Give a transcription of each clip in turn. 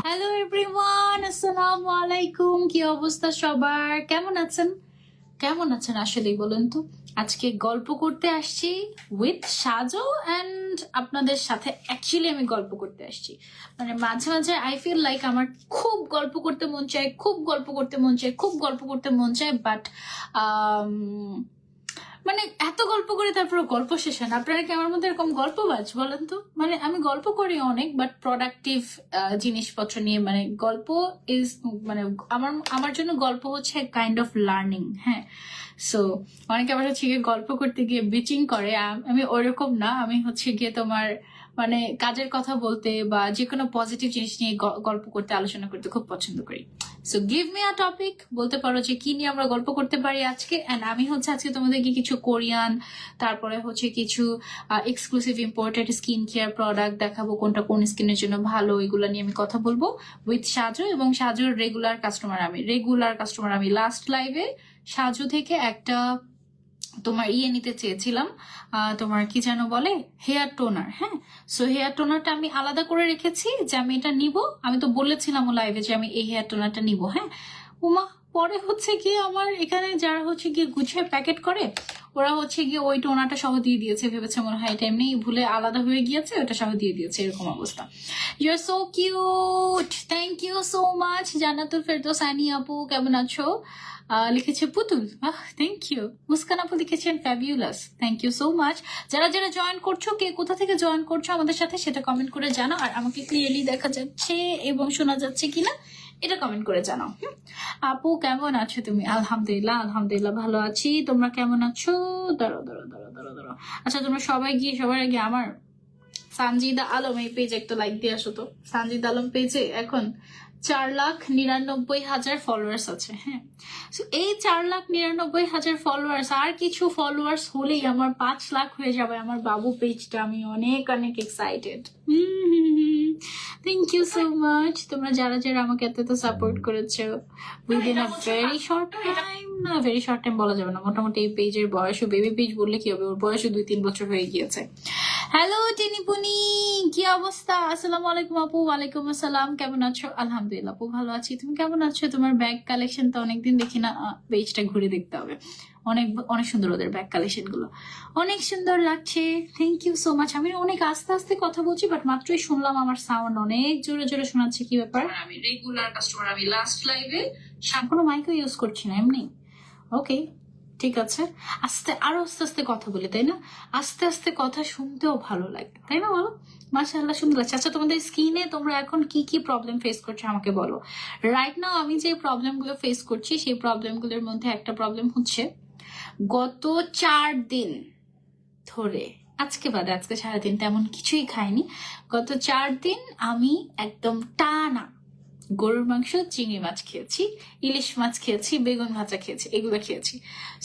Hello everyone, আসসালামু আলাইকুম। কি অবস্থা সবার? কেমন আছেন আসলেই বলেন তো। আজকে গল্প করতে আসছি উইথ সাজো অ্যান্ড আপনাদের সাথে। অ্যাকচুয়ালি আমি গল্প করতে আসছি, মানে মাঝে মাঝে আই ফিল লাইক আমার খুব গল্প করতে মন চায়, বাট মানে এত গল্প করে তারপর গল্প শেষ হয় না। আপনারা কি আমার মধ্যে এরকম গল্পবাজ বলেন তো? মানে আমি গল্প করি অনেক, বাট প্রোডাক্টিভ জিনিসপত্র নিয়ে। মানে গল্প ইজ মানে আমার জন্য গল্প হচ্ছে কাইন্ড অফ লার্নিং। হ্যাঁ, সো অনেকে আবার হচ্ছে গিয়ে গল্প করতে গিয়ে বিচিং করে। আমি ওইরকম না। আমি হচ্ছে গিয়ে তোমার মানে কাজের কথা বলতে বা যে কোনো পজিটিভ জিনিস নিয়ে গল্প করতে, আলোচনা করতে খুব পছন্দ করি। So give me a topic, বলতে পারো যে কি নিয়ে আমরা গল্প করতে পারি আজকে। অ্যান্ড আমি হচ্ছে আজকে তোমাদেরকে কিছু কোরিয়ান, তারপরে হচ্ছে কিছু exclusive imported skin care product দেখাবো, কোনটা কোন স্কিনের জন্য ভালো, এগুলো নিয়ে আমি কথা বলবো উইথ সাজু। এবং সাজুর রেগুলার কাস্টমার আমি লাস্ট লাইভে সাজু থেকে একটা তোমার নিতে চেয়েছিলাম, তোমার কি যেন বলে, হেয়ার টোনার। হ্যাঁ, সো হেয়ার টোনারটা আমি আলাদা করে রেখেছি যে আমি এটা নিব। আমি তো বলেছিলাম লাইভে যে আমি এই হেয়ার টোনারটা নিব। হ্যাঁ, উমা, পরে হচ্ছে গিয়ে আমার এখানে যারা হচ্ছে গিয়ে গুছিয়ে প্যাকেট করে, ওরা হচ্ছে গিয়ে ওই টোনারটা সহ দিয়ে দিয়েছে। ভেবেছে মনে হয় এটা এমনি ভুলে আলাদা হয়ে গিয়েছে, ওটা সহ দিয়ে দিয়েছে, এরকম অবস্থা। You are so cute, thank you so much. Jannatul Ferdous Ani আপু কেমন আছো? লিখেছে পুতুল, থ্যাংক ইউ। মুস্কান আপু লিখেছেন fabulous, thank you so much. যারা যারা জয়েন করছো, কে কোথা থেকে জয়েন করছো আমাদের সাথে, সেটা কমেন্ট করে জানাও। আর আমাকে ক্লিয়ারলি দেখা যাচ্ছে এবং শোনা যাচ্ছে কিনা এটা কমেন্ট করে জানাও। আপু কেমন আছো তুমি? আলহামদুলিল্লাহ ভালো আছি। তোমরা কেমন আছো? দাঁড়ো। আচ্ছা, তোমরা সবার আগে আমার সানজিদা আলম এই পেজ একটু লাইক দিয়ে আসো তো। সানজিদা আলম পেজে এখন 4,99,000 ফলোয়ার্স আছে। হ্যাঁ, এই 4,99,000 ফলোয়ার্স, আর কিছু ফলোয়ার্স হলেই আমার 5 লাখ হয়ে যাবে আমার বাবু পেজটা। আমি অনেক excited. Thank you so much. তোমরা যারা আমাকে এত সাপোর্ট করেছো within a very short time. না, ভেরি শর্ট টাইম বলা যাবে না, মোটামুটি এই পেজের বয়সও, বেবি পেজ বললে কি হবে, ওর বয়সও 2-3 বছর হয়ে গিয়েছে। হ্যালো টিনিপুনি, কি অবস্থা? আসসালামু আলাইকুম আপু। ওয়ালাইকুম আসসালাম, কেমন আছো? আলহামদুলিল্লাহ আপু ভালো আছি, তুমি কেমন আছো? তোমার ব্যাগ কালেকশন তো অনেকদিন দেখি না, পেজটা ঘুরে দেখতে হবে। অনেক সুন্দর ওদের ব্যাগ কালেকশন গুলো, অনেক সুন্দর লাগছে। Thank you so much. আমি অনেক আস্তে আস্তে কথা বলছি, বাট মাত্রই শুনলাম আমার সাউন্ড অনেক জোরে জোরে শোনাচ্ছে। কি ব্যাপার? আমি রেগুলার কাস্টমার, আমি লাস্ট লাইভে কোনো মাইকও ইউজ করছি না, এমনি। ওকে, ঠিক আছে। আরো আস্তে কথা বলি, তাই না? আস্তে আস্তে কথা শুনতেও ভালো লাগে, তাই না? বলো, মাশাআল্লাহ সুন্দর লাগছে। আচ্ছা, তোমাদের স্কিনে তোমরা এখন কি প্রবলেম ফেস করছো আমাকে বলো। রাইট নাও আমি যে প্রবলেমগুলো ফেস করছি, সেই প্রবলেমগুলোর মধ্যে একটা প্রবলেম হচ্ছে গত 4 দিন ধরে, আজকে বাদে, আজকে সারাদিন তেমন কিছুই খাইনি। গত 4 দিন আমি একদম টানা গরুর মাংস, চিংড়ি মাছ খেয়েছি, ইলিশ মাছ খেয়েছি, বেগুন ভাজা খেয়েছি, এগুলো খেয়েছি।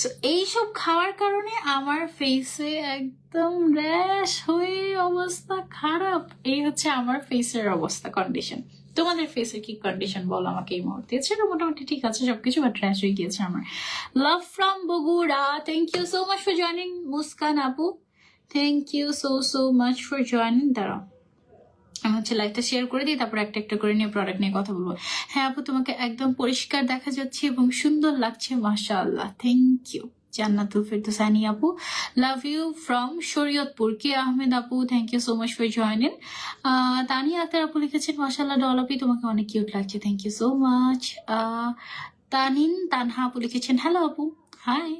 সো এইসব খাওয়ার কারণে আমার ফেসে একদম র্যাশ হয়ে অবস্থা খারাপ। এই হচ্ছে আমার ফেসের অবস্থা, কন্ডিশন। তোমাদের ফেসের কি কন্ডিশন বলো আমাকে এই মুহূর্তে? ছিল মোটামুটি ঠিক আছে সবকিছু, বাট র্যাশ হয়ে গিয়েছে আমার। Love from Bogura, thank you so much for joining. Muskan আপু, thank you so much for joining. দাঁড়াও, আমি হচ্ছে লাইভটা শেয়ার করে দিই, তারপর একটা করে নিয়ে প্রোডাক্ট নিয়ে কথা বলবো। হ্যাঁ আপু, তোমাকে একদম পরিষ্কার দেখা যাচ্ছে এবং সুন্দর লাগছে, মাশাআল্লাহ। Thank you. জান্নাতুল ফেরদৌস আনি আপু, love you from Shariatpur. K Ahmed আপু, thank you so much for joining. Tania Akter আপু লিখেছেন মাশাআল্লাহ ডলাপি, তোমাকে অনেক কিউট লাগছে, thank you so much. Tanha আপু লিখেছেন হ্যালো আপু, হাই।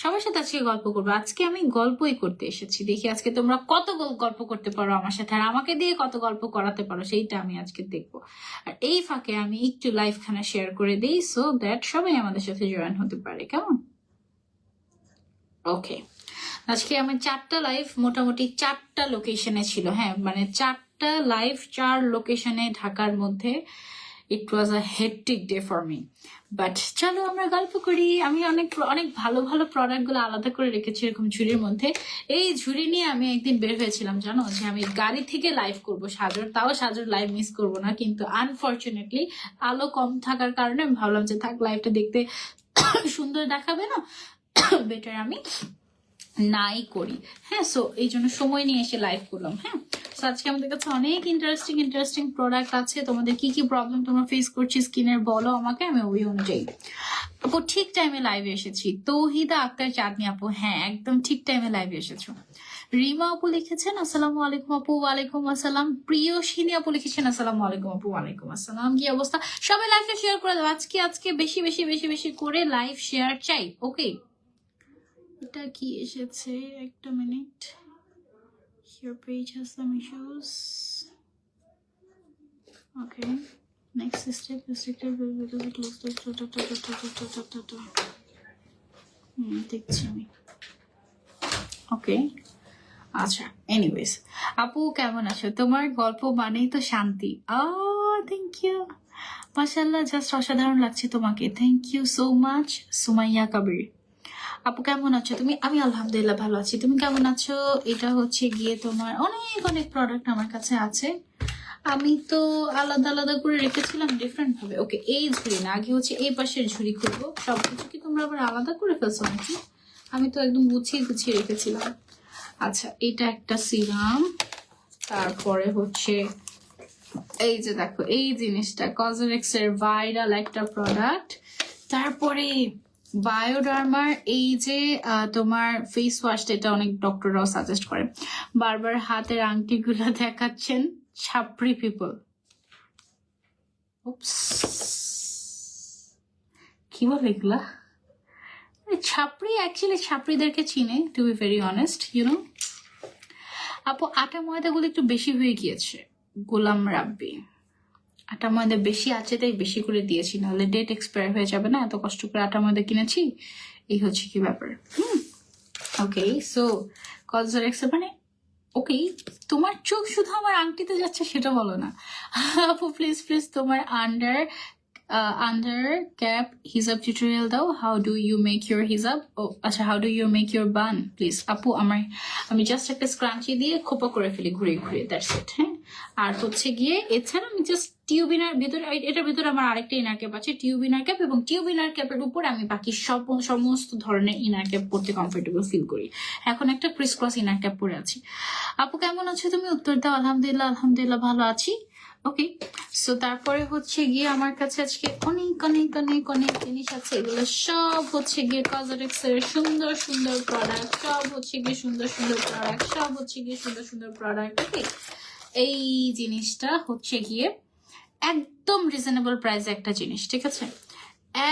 সবার সাথে আজকে গল্প করবো। আজকে আমি গল্পই করতে এসেছি, দেখি আজকে তোমরা কত গল্প করতে পারো আমার সাথে, আর আমাকে দিয়ে কত গল্প করাতে পারো, সেইটা আমি আজকে দেখবো। আর এই ফাঁকে আমি একটু লাইভ খানা শেয়ার করে দিই, সো দ্যাট সবাই আমাদের সাথে জয়েন হতে পারে, কেমন? ওকে, আজকে আমার 4টা লাইভ মোটামুটি 4টা লোকেশনে ছিল। হ্যাঁ, মানে 4টা লাইভ 4 লোকেশনে ঢাকার মধ্যে। It was a hectic day for me, but চলো আমরা গল্প করি। আমি অনেক ভালো প্রোডাক্ট গুলো আলাদা করে রেখেছি এরকম ঝুড়ির মধ্যে। এই ঝুড়ি নিয়ে আমি একদিন বের হয়েছিলাম, জানো, যে আমি গাড়ি থেকে লাইভ করবো সাজুর, তাও সাজুর লাইভ মিস করবো না, কিন্তু আনফর্চুনেটলি আলো কম থাকার কারণে আমি ভাবলাম যে থাক, লাইভটা দেখতে সুন্দর দেখাবে না, বেটার আমি নাই করি। হ্যাঁ, সো এই জন্য সময় নিয়ে এসে লাইভ করলাম। হ্যাঁ, সো আজকে আমাদের কাছে অনেক ইন্টারেস্টিং প্রোডাক্ট আছে। তোমাদের কি কি প্রবলেম তোমরা ফেস করছি স্কিনের বলো আমাকে, আমি ওই অনুযায়ী। আপু ঠিক টাইমে লাইভে এসেছি। তৌহিদা আক্তার চাঁদনি আপু, হ্যাঁ একদম ঠিক টাইমে লাইভে এসেছো। রিমা আপু লিখেছেন আসসালামু আলাইকুম আপু। ওয়ালাইকুম আসসালাম। প্রিয়শিনী আপু লিখেছেন আসসালামু আলাইকুম আপু। ওয়ালাইকুম আসসালাম। কি অবস্থা সবাই? লাইভটা শেয়ার করে দাও। আজকে বেশি বেশি বেশি বেশি করে লাইভ শেয়ার চাই। ওকে, এটা কি এসেছে? একটা minute. Your page has some issues. Okay. Next step, restricted because it looks like দেখছি আমি। ওকে, আচ্ছা এনিওয়েজ, আপু কেমন আছো? তোমার গল্প মানেই তো শান্তি। থ্যাংক ইউ, মাশাআল্লাহ, জাস্ট অসাধারণ লাগছে তোমাকে। Thank you so much. Sumaiya Kabir আপু কেমন আছো তুমি? আমি আলহামদুলিল্লাহ ভালো আছি। তুমি কেমন আছো? এটা হচ্ছে গিয়ে তোমার অনেক প্রোডাক্ট আমার কাছে আছে। আমি তো আলাদা আলাদা করে রেখেছিলাম ডিফারেন্ট ভাবে। ওকে, এই ঝুড়ি না, আগে হচ্ছে এই পাশের ঝুড়ি করবো। সবকিছু কি তোমরা আবার আলাদা করে ফেলছো নাকি? আমি তো একদম গুছিয়ে রেখেছিলাম। আচ্ছা, এটা একটা সিরাম। তারপরে হচ্ছে এই যে দেখো এই জিনিসটা কসমেটিক্স এর ভাইরাল একটা প্রোডাক্ট। তারপরে বায়োডার্মার এই যে তোমার ফেস ওয়াশটা, এটা অনেক ডক্টররাও সাজেস্ট করে। বারবার হাতের আংটিগুলো দেখাচ্ছেন ছাপড়ি পিপল। কি বলে এগুলা? ছাপড়ি অ্যাকচুয়ালি ছাপড়িদেরকে চিনে, to be very honest, you know. আপু আটা ময়দাগুলো একটু বেশি হয়ে গিয়েছে। গোলাম রাব্বি, আটা ময়দা বেশি আছে তাই বেশি করে দিয়েছি, নাহলে ডেট এক্সপায়ার হয়ে যাবে না। এত কষ্ট করে আটা ময়দা কিনেছি, এই হচ্ছে কি ব্যাপার। ওকে, সো কসমেটিক্স মানে ওকে। তোমার চোখ শুধু আমার আংটিতে যাচ্ছে সেটা বলো না আপু, প্লিজ তোমার আন্ডার ক্যাপ হিজাব টিউটোরিয়াল দাও। How do you make your হিজাব? ও আচ্ছা, how do you make your bun please. আপু আমি জাস্ট একটা স্ক্রাঞ্চি দিয়ে খোপা করে ফেলি ঘুরে দ্যাটস ইট। হ্যাঁ, আর হচ্ছে গিয়ে এছাড়া আমি জাস্ট টিউব ইনার ভিতরে, এটার ভিতরে আমার আরেকটা ইনার ক্যাপ আছে, টিউব ইনার ক্যাপ, এবং টিউব ইনার ক্যাপের উপর আমি বাকি সমস্ত ধরনের ইনার ক্যাপ পরতে কমফোর্টেবল ফিল করি। এখন একটা ক্রিস ক্রস ইনার ক্যাপ পরে আছি। আপু কেমন আছো তুমি? উত্তর দাও। আলহামদুলিল্লাহ ভালো আছি। ওকে, সো তারপরে হচ্ছে গিয়ে আমার কাছে আজকে অনেক জিনিস আছে। এগুলো সব হচ্ছে গিয়ে কসমেটিক্স এর সুন্দর প্রোডাক্ট, সব হচ্ছে গিয়ে সুন্দর প্রোডাক্ট। ওকে, এই জিনিসটা হচ্ছে গিয়ে একদম রিজনেবল প্রাইসে একটা জিনিস, ঠিক আছে?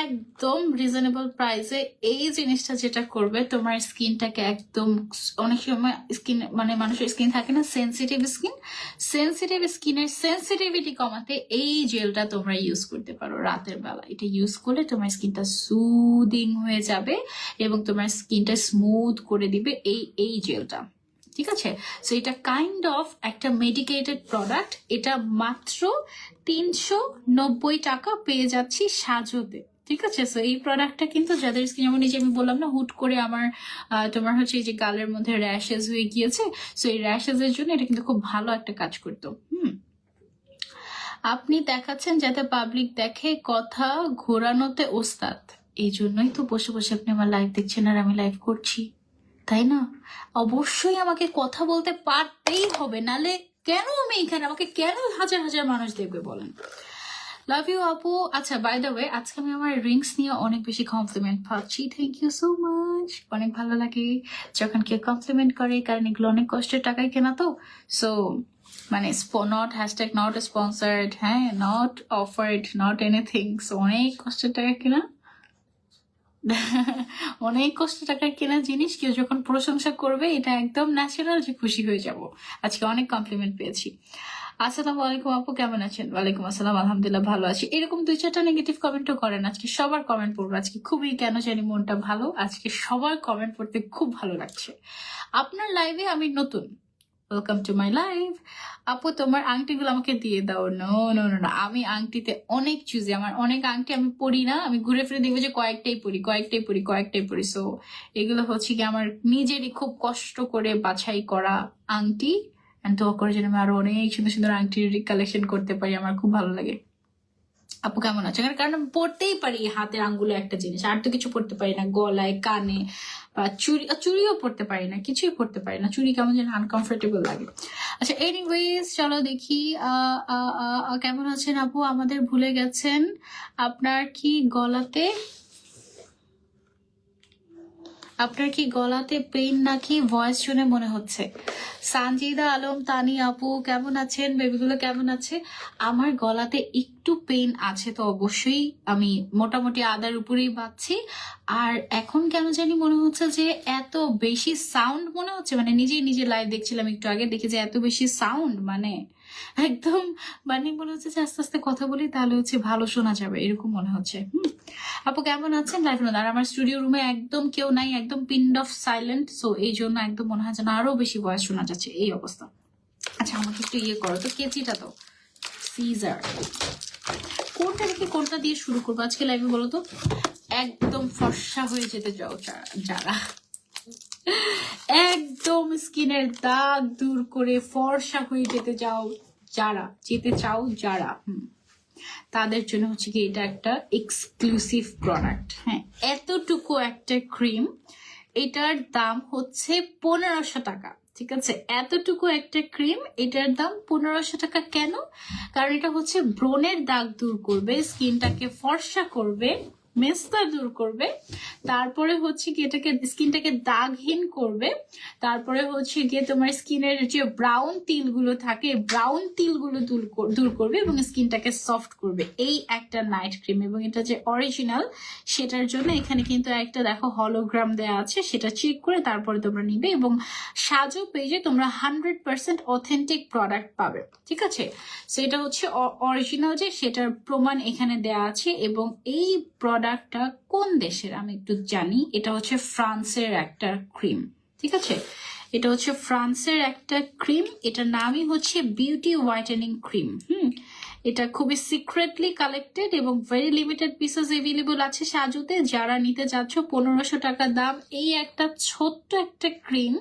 একদম রিজনেবল প্রাইসে এই জিনিসটা যেটা করবে তোমার স্কিনটাকে একদম, অনেক সময় স্কিন মানে মানুষের স্কিন থাকে না সেন্সিটিভ স্কিনের সেন্সিটিভিটি কমাতে এই জেলটা তোমরা ইউজ করতে পারো রাতের বেলা। এটা ইউজ করলে তোমার স্কিনটা সুদিং হয়ে যাবে এবং তোমার স্কিনটা স্মুথ করে দিবে এই জেলটা, ঠিক আছে? সো এটা কাইন্ড অফ একটা মেডিকেটেড প্রোডাক্ট। এটা মাত্র 390 টাকা পেয়ে যাচ্ছি সাজোতে, ঠিক আছে? সো এই প্রোডাক্টটা কিন্তু যাদের স্কিন, যেমন এই যে আমি বললাম না হুট করে আমার তোমার হচ্ছে এই যে গালের মধ্যে র্যাশেস হয়ে গিয়েছে, সো এই র্যাশেস এর জন্য এটা কিন্তু খুব ভালো একটা কাজ করতো। আপনি দেখাচ্ছেন যাতে পাবলিক দেখে, কথা ঘোরানোতে ওস্তাদ। এই জন্যই তো বসে আপনি আমার লাইভ দেখছেন আর আমি লাইভ করছি, তাই না? অবশ্যই আমাকে কথা বলতে পারতেই হবে, নালে কেন আমি এখানে, আমাকে কেন হাজার মানুষ দেখবে বলেন? লাভ ইউ আপু। আচ্ছা, বাই দ্য ওয়ে, আজকে আমি আমার রিংস নিয়ে অনেক বেশি কমপ্লিমেন্ট পাচ্ছি। Thank you so much. অনেক ভালো লাগে যখন কেউ কমপ্লিমেন্ট করে, কারণ এগুলো অনেক কষ্টের টাকায় কেনা তো। সো মানে নট হ্যাশট্যাগ নট স্পন্সার্ড, হ্যাঁ, not offered, not anything. So অনেক কষ্টের টাকা কেনা অনেক কষ্ট টাকার কেনা জিনিস কেউ যখন প্রশংসা করবে, এটা একদম ন্যাচারাল যে খুশি হয়ে যাব। আজকে অনেক কমপ্লিমেন্ট পেয়েছি। আসসালামু আলাইকুম আপু, কেমন আছেন? ওয়ালাইকুম আসসালাম, আলহামদুলিল্লাহ ভালো আছি। এরকম 2-4টা নেগেটিভ কমেন্টও করেন। আজকে সবার কমেন্ট পড়বো। আজকে খুবই কেন জানি মনটা ভালো, আজকে সবার কমেন্ট পড়তে খুব ভালো লাগছে। আপনার লাইভে আমি নতুন, ওয়েলকাম টু মাই লাইভ। আপু তোমার আংটিগুলো আমাকে দিয়ে দাও। নো, আমি আংটিতে অনেক চুজি, আমার অনেক আংটি আমি পরি না। আমি ঘুরে ফিরে দেখবো যে কয়েকটাই পরি। সো এগুলো হচ্ছে কি আমার নিজেরই খুব কষ্ট করে বাছাই করা আংটি। দোয়া করে যেন আমি আরো অনেক সুন্দর আংটির কালেকশন করতে পারি, আমার খুব ভালো লাগে। আপু কেমন আছে? কারণ আমি পড়তেই পারি হাতের আঙ্গুলে একটা জিনিস, আর তো কিছু পড়তে পারি না, গলায় কানে বা চুড়িও পড়তে পারি না, কিছুই পড়তে পারি না, চুড়ি কেমন যেন আনকমফোর্টেবল লাগে। আচ্ছা এনিওয়েজ চলো দেখি কেমন আছেন আপু? আমাদের ভুলে গেছেন। আপনার কি গলাতে পেইন নাকি ভয়েস শুনে মনে হচ্ছে? সানজিদা আলম তানি আপু কেমন আছেন? বেবিগুলো কেমন আছে? আমার গলাতে একটু পেইন আছে তো অবশ্যই, আমি মোটামুটি আদার উপরেই পাচ্ছি। আর এখন কেন জানি মনে হচ্ছে যে এত বেশি সাউন্ড মনে হচ্ছে, মানে নিজে লাইভ দেখছিলাম একটু আগে, দেখি যে এত বেশি সাউন্ড, মানে একদম মানে মনে হচ্ছে যে আস্তে আস্তে কথা বলি তাহলে হচ্ছে ভালো শোনা যাবে, এরকম মনে হচ্ছে। আপু কেমন আছেন? লাইভ আর আমার স্টুডিও রুমে একদম কেউ নাই, একদম পিন্ড অফ সাইলেন্ট, সো এই জন্য একদম মনে হয় যেন আরো বেশি ভয়েস শোনা যাচ্ছে, এই অবস্থা। আচ্ছা আমাকে একটু ইয়ে করো তো, কেচিটা তো সিজার কোনটা রেখে কোনটা দিয়ে শুরু করবো আজকে লাইভে বলো তো? একদম ফর্সা হয়ে যেতে চাও যারা, একদম স্কিনের দাগ দূর করে ফর্সা হয়ে যেতে চাও যারা, তাদের জন্য হচ্ছে কি এটা একটা এক্সক্লুসিভ প্রোডাক্ট। হ্যাঁ, এতটুকু একটা ক্রিম, এটার দাম হচ্ছে 1500 টাকা। ঠিক আছে, এতটুকু একটা ক্রিম, এটার দাম 1500 টাকা। কেন? কারণ এটা হচ্ছে ব্রণের দাগ দূর করবে, স্কিনটাকে ফর্সা করবে, মেস্তা দূর করবে, তারপরে হচ্ছে কি এটাকে স্কিনটাকে দাগহীন করবে, তারপরে হচ্ছে গিয়ে তোমার স্কিনের যে ব্রাউন তিলগুলো থাকে, ব্রাউন তিলগুলো দূর করবে এবং স্কিনটাকে সফট করবে। এই একটা নাইট ক্রিম, এবং এটা যে অরিজিনাল সেটার জন্য এখানে কিন্তু একটা দেখো হলোগ্রাম দেওয়া আছে, সেটা চেক করে তারপরে তোমরা নিবে, এবং সাজো পেজে তোমরা 100% অথেন্টিক প্রোডাক্ট পাবে। ঠিক আছে, সেটা হচ্ছে অরিজিনাল যে সেটার প্রমাণ এখানে দেওয়া আছে। এবং এই প্রোডাক্টটা কোন দেশের আমি একটু জানি, এটা হচ্ছে ফ্রান্সের একটা ক্রিম। ঠিক আছে, এটা হচ্ছে ফ্রান্সের একটা ক্রিম, এটার নামই হচ্ছে বিউটি হোয়াইটেনিং ক্রিম। এটা খুবই সিক্রেটলি কালেক্টেড এবং ভেরি লিমিটেড পিসেস এভেলেবল আছে সাজুতে। যারা নিতে চাচ্ছ 1500 টাকা দাম এই একটা ছোট্ট একটা ক্রিম